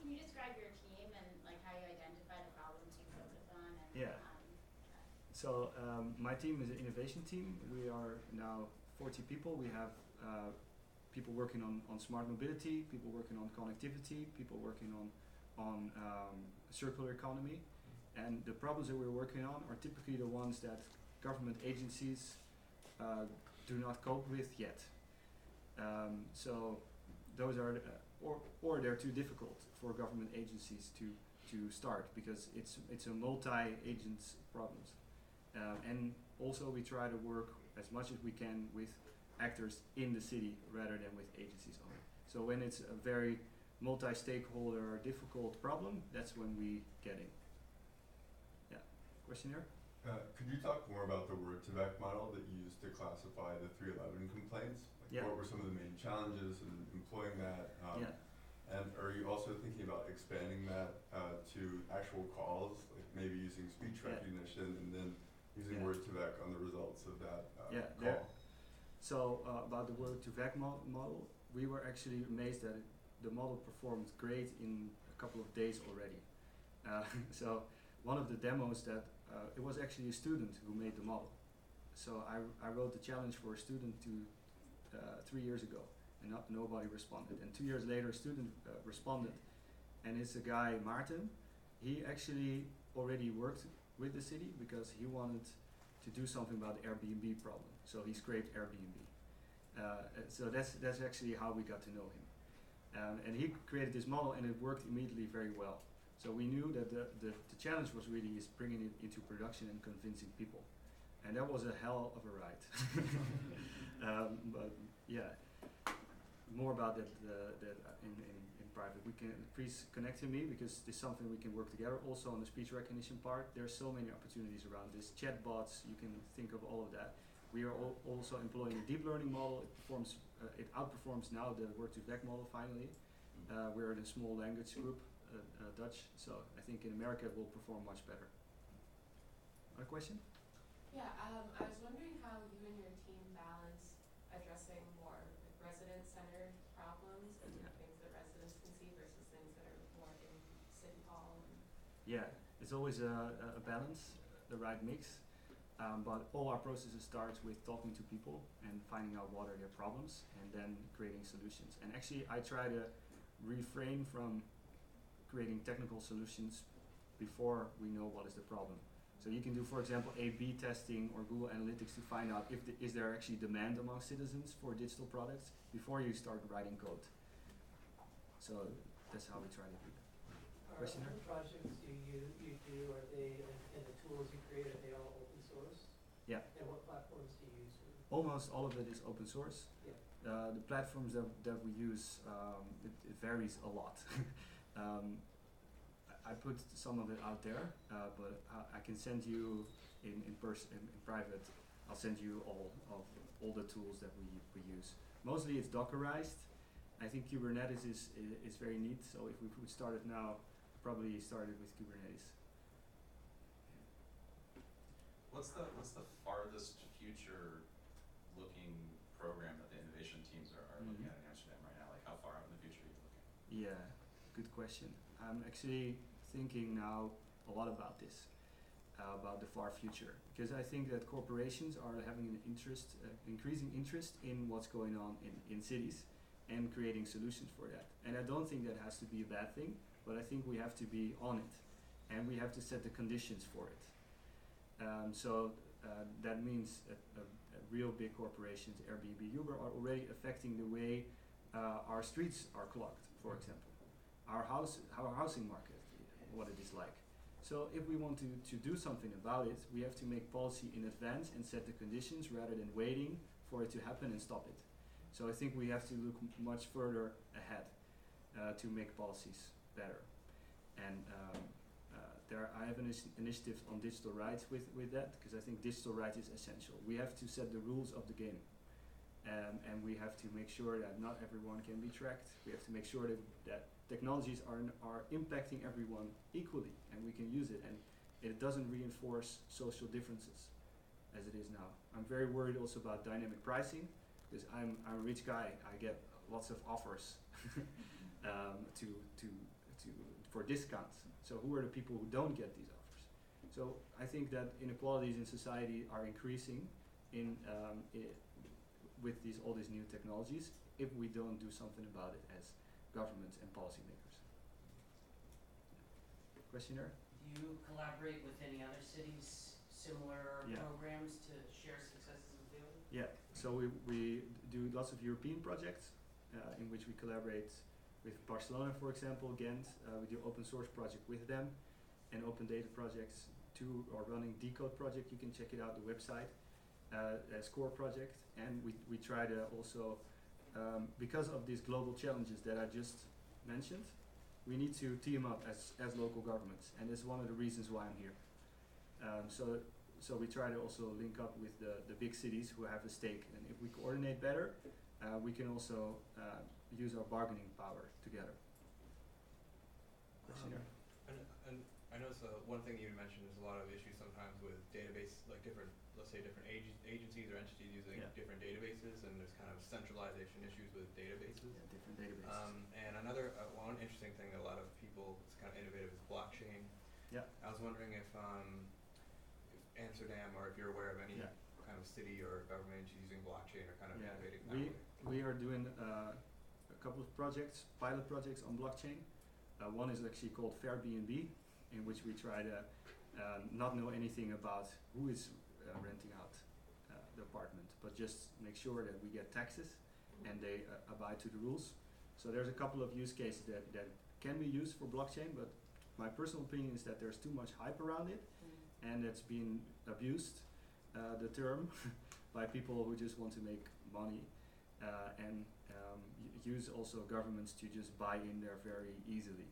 Can you describe your team and like how you identify the problems you focus on? And, Yeah. So my team is an innovation team. We are now 40 people. We have people working on smart mobility, people working on connectivity, people working on circular economy. And the problems that we're working on are typically the ones that government agencies do not cope with yet. So those are, or they're too difficult for government agencies to start because it's a multi-agents problems. And also we try to work as much as we can with actors in the city rather than with agencies only. So when it's a very multi-stakeholder difficult problem, that's when we get in. Yeah, question here? Could you talk more about the word-to-vec model that you used to classify the 311 complaints? Like Yeah. What were some of the main challenges in employing that? Yeah. And are you also thinking about expanding that to actual calls, like maybe using speech Yeah. recognition and then using Yeah. word-to-vec on the results of that Yeah, call? So about the word-to-vec model, we were actually amazed that the model performed great in a couple of days already. So one of the demos that it was actually a student who made the model. So I wrote the challenge for a student 3 years ago, and nobody responded. And 2 years later, a student responded, and it's a guy, Maarten. He actually already worked with the city because he wanted to do something about the Airbnb problem. So he scraped Airbnb. So that's actually how we got to know him. And he created this model, and it worked immediately very well. So we knew that the challenge was really is bringing it into production and convincing people. And that was a hell of a ride. But yeah, more about that in private. Please connect to me, because this is something we can work together. Also on the speech recognition part, there are so many opportunities around this. Chatbots, you can think of all of that. We are also employing a deep learning model. It outperforms now the word-to-vec model finally. We're in a small language group, Dutch, so I think in America it will perform much better. Another question? Yeah, I was wondering how you and your team balance addressing more like resident-centered problems and things that residents can see versus things that are more in City Hall. Yeah, it's always a balance, the right mix. But all our processes starts with talking to people and finding out what are their problems and then creating solutions. And actually I try to refrain from creating technical solutions before we know what is the problem. So you can do, for example, A/B testing or Google Analytics to find out if is there actually demand among citizens for digital products before you start writing code. So that's how we try to do that. Question Are all the projects you do, are they, and the tools you create, are they all open source? Yeah. And what platforms do you use for them? Almost all of it is open source. Yeah. The platforms that we use, it varies a lot. I put some of it out there, but I can send you in private. I'll send you all the tools that we use. Mostly it's Dockerized. I think Kubernetes is very neat. So if we would start it now, probably started with Kubernetes. What's the farthest future looking program that the innovation teams are looking at in Amsterdam right now? Like how far out in the future are you looking? Yeah, good question. I'm actually thinking now a lot about this, about the far future, because I think that corporations are having an increasing interest in what's going on in cities and creating solutions for that. And I don't think that has to be a bad thing, but I think we have to be on it and we have to set the conditions for it. That means that real big corporations, Airbnb, Uber, are already affecting the way our streets are clogged, for example. Our housing market, what it is like. So if we want to do something about it, we have to make policy in advance and set the conditions rather than waiting for it to happen and stop it. So I think we have to look much further ahead to make policies better. And I have an initiative on digital rights with that, because I think digital rights is essential. We have to set the rules of the game. And we have to make sure that not everyone can be tracked. We have to make sure that technologies are impacting everyone equally, and we can use it, and it doesn't reinforce social differences as it is now. I'm very worried also about dynamic pricing, because I'm a rich guy. I get lots of offers for discounts. So who are the people who don't get these offers? So I think that inequalities in society are increasing with all these new technologies if we don't do something about it as governments and policymakers. Questionnaire? Do you collaborate with any other cities, similar programs to share successes and failures? Yeah, so we do lots of European projects in which we collaborate with Barcelona, for example, Ghent. We do open source project with them, and open data projects. Two are running Decode project, you can check it out, the website, a SCORE project, and we try to also, because of these global challenges that I just mentioned, we need to team up as local governments, and that's one of the reasons why I'm here. So we try to also link up with the big cities who have a stake, and if we coordinate better, we can also use our bargaining power together. And I noticed one thing you mentioned is a lot of issues sometimes with database, like different agencies or entities using different databases, and there's kind of centralization issues with databases. Yeah, different databases. And another one interesting thing that a lot of people is kind of innovative is blockchain. Yeah. I was wondering if Amsterdam, or if you're aware of any kind of city or government using blockchain or kind of innovating that way. We are doing a couple of projects, pilot projects on blockchain. One is actually called Fairbnb, in which we try to not know anything about who is renting out the apartment, but just make sure that we get taxes and they abide to the rules. So there's a couple of use cases that can be used for blockchain, but my personal opinion is that there's too much hype around it, and it's being abused, the term, by people who just want to make money, and use also governments to just buy in there very easily.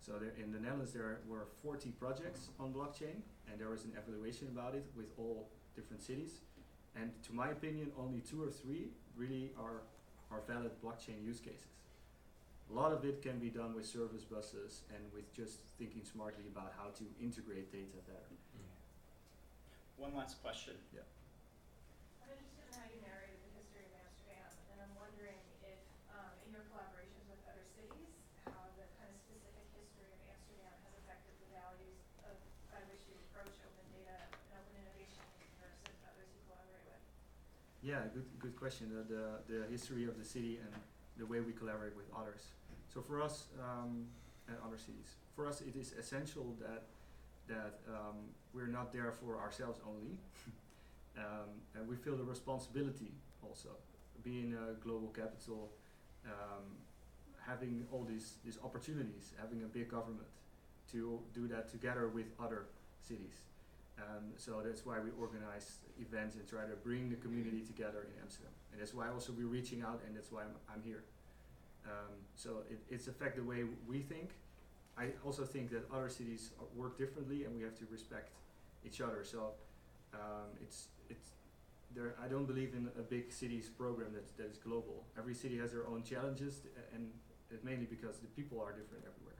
So there, in the Netherlands there were 40 projects on blockchain, and there was an evaluation about it with all different cities. And to my opinion, only 2 or 3 really are valid blockchain use cases. A lot of it can be done with service buses and with just thinking smartly about how to integrate data better. One last question. Yeah. I'm interested in how you narrated the history of Amsterdam, and I'm wondering if, in your collaborations with other cities, how the kind of specific history of Amsterdam has affected the values by which you approach open data and open innovation versus others you collaborate with. Yeah, good question. The history of the city and the way we collaborate with others. So for us, and other cities, for us it is essential that we're not there for ourselves only, and we feel the responsibility also, being a global capital, having all these opportunities, having a big government, to do that together with other cities. So that's why we organize events and try to bring the community together in Amsterdam. And that's why also we're reaching out, and that's why I'm here. So it's affect the way we think. I also think that other cities work differently, and we have to respect each other. So it's there. I don't believe in a big cities program that is global. Every city has their own challenges, and it's mainly because the people are different everywhere.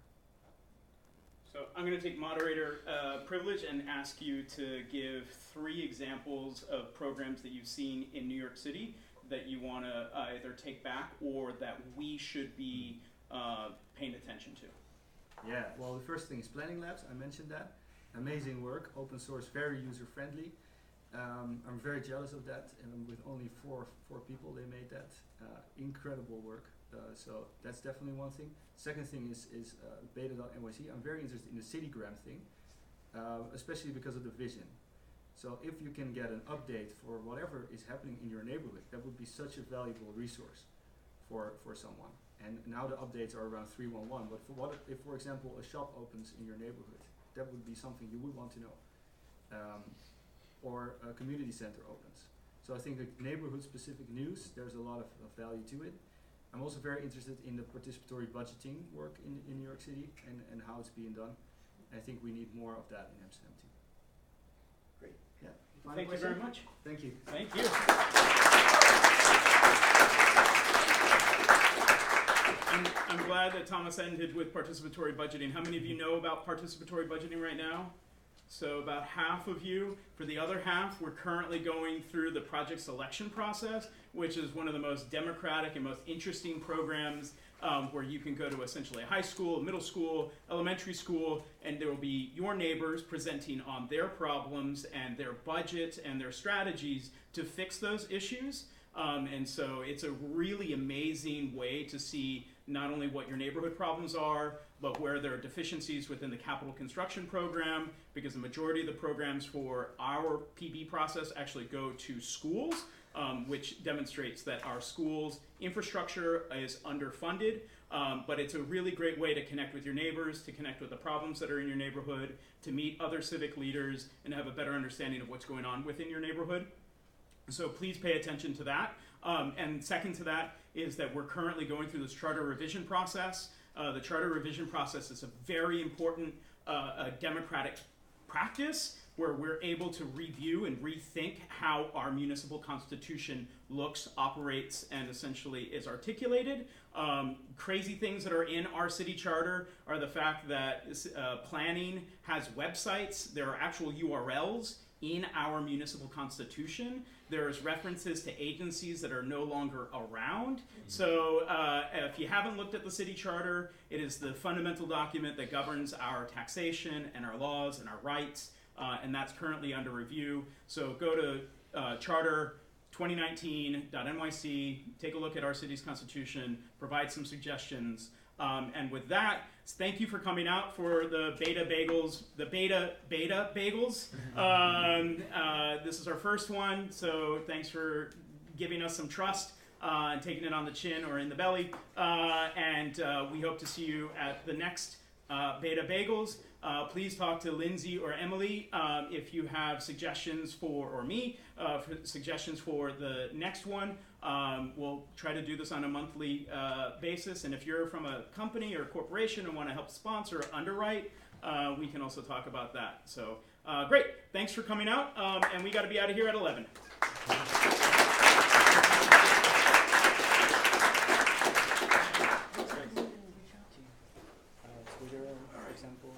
So I'm going to take moderator privilege and ask you to give 3 examples of programs that you've seen in New York City that you want to either take back or that we should be paying attention to. Yeah, well, the first thing is planning labs. I mentioned that. Amazing work, open source, very user friendly. I'm very jealous of that, and with only four people they made that. Incredible work. So that's definitely one thing. Second thing is BetaNYC. I'm very interested in the CityGram thing, especially because of the vision. So if you can get an update for whatever is happening in your neighborhood, that would be such a valuable resource for someone. And now the updates are around 311, but if, for example, a shop opens in your neighborhood, that would be something you would want to know. Or a community center opens. So I think the neighborhood-specific news, there's a lot of value to it. I'm also very interested in the participatory budgeting work in New York City and how it's being done. I think we need more of that in Amsterdam too. Great. Yeah. Thank you very much. Thank you. Thank you. I'm glad that Tamas ended with participatory budgeting. How many of you know about participatory budgeting right now? So about half of you. For the other half, we're currently going through the project selection process, which is one of the most democratic and most interesting programs where you can go to essentially a high school, middle school, elementary school, and there will be your neighbors presenting on their problems and their budget and their strategies to fix those issues. And so it's a really amazing way to see not only what your neighborhood problems are, but where there are deficiencies within the capital construction program, because the majority of the programs for our PB process actually go to schools, which demonstrates that our schools' infrastructure is underfunded, but it's a really great way to connect with your neighbors, to connect with the problems that are in your neighborhood, to meet other civic leaders, and have a better understanding of what's going on within your neighborhood. So please pay attention to that. And second to that is that we're currently going through this charter revision process. The charter revision process is a very important democratic practice where we're able to review and rethink how our municipal constitution looks, operates, and essentially is articulated. Crazy things that are in our city charter are the fact that planning has websites. There are actual URLs in our municipal constitution. There's references to agencies that are no longer around. So if you haven't looked at the city charter, it is the fundamental document that governs our taxation and our laws and our rights, and that's currently under review. So go to charter2019.nyc, take a look at our city's constitution, provide some suggestions, and with that, thank you for coming out for the BetaBagels, BetaBagels. This is our first one, so thanks for giving us some trust and taking it on the chin or in the belly. And we hope to see you at the next BetaBagels. Please talk to Lindsay or Emily if you have suggestions for suggestions for the next one. We'll try to do this on a monthly basis, and if you're from a company or corporation and want to help sponsor or underwrite, we can also talk about that. So great, thanks for coming out, and we got to be out of here at 11.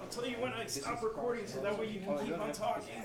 I'll tell you when I stop recording so that way you can keep on talking.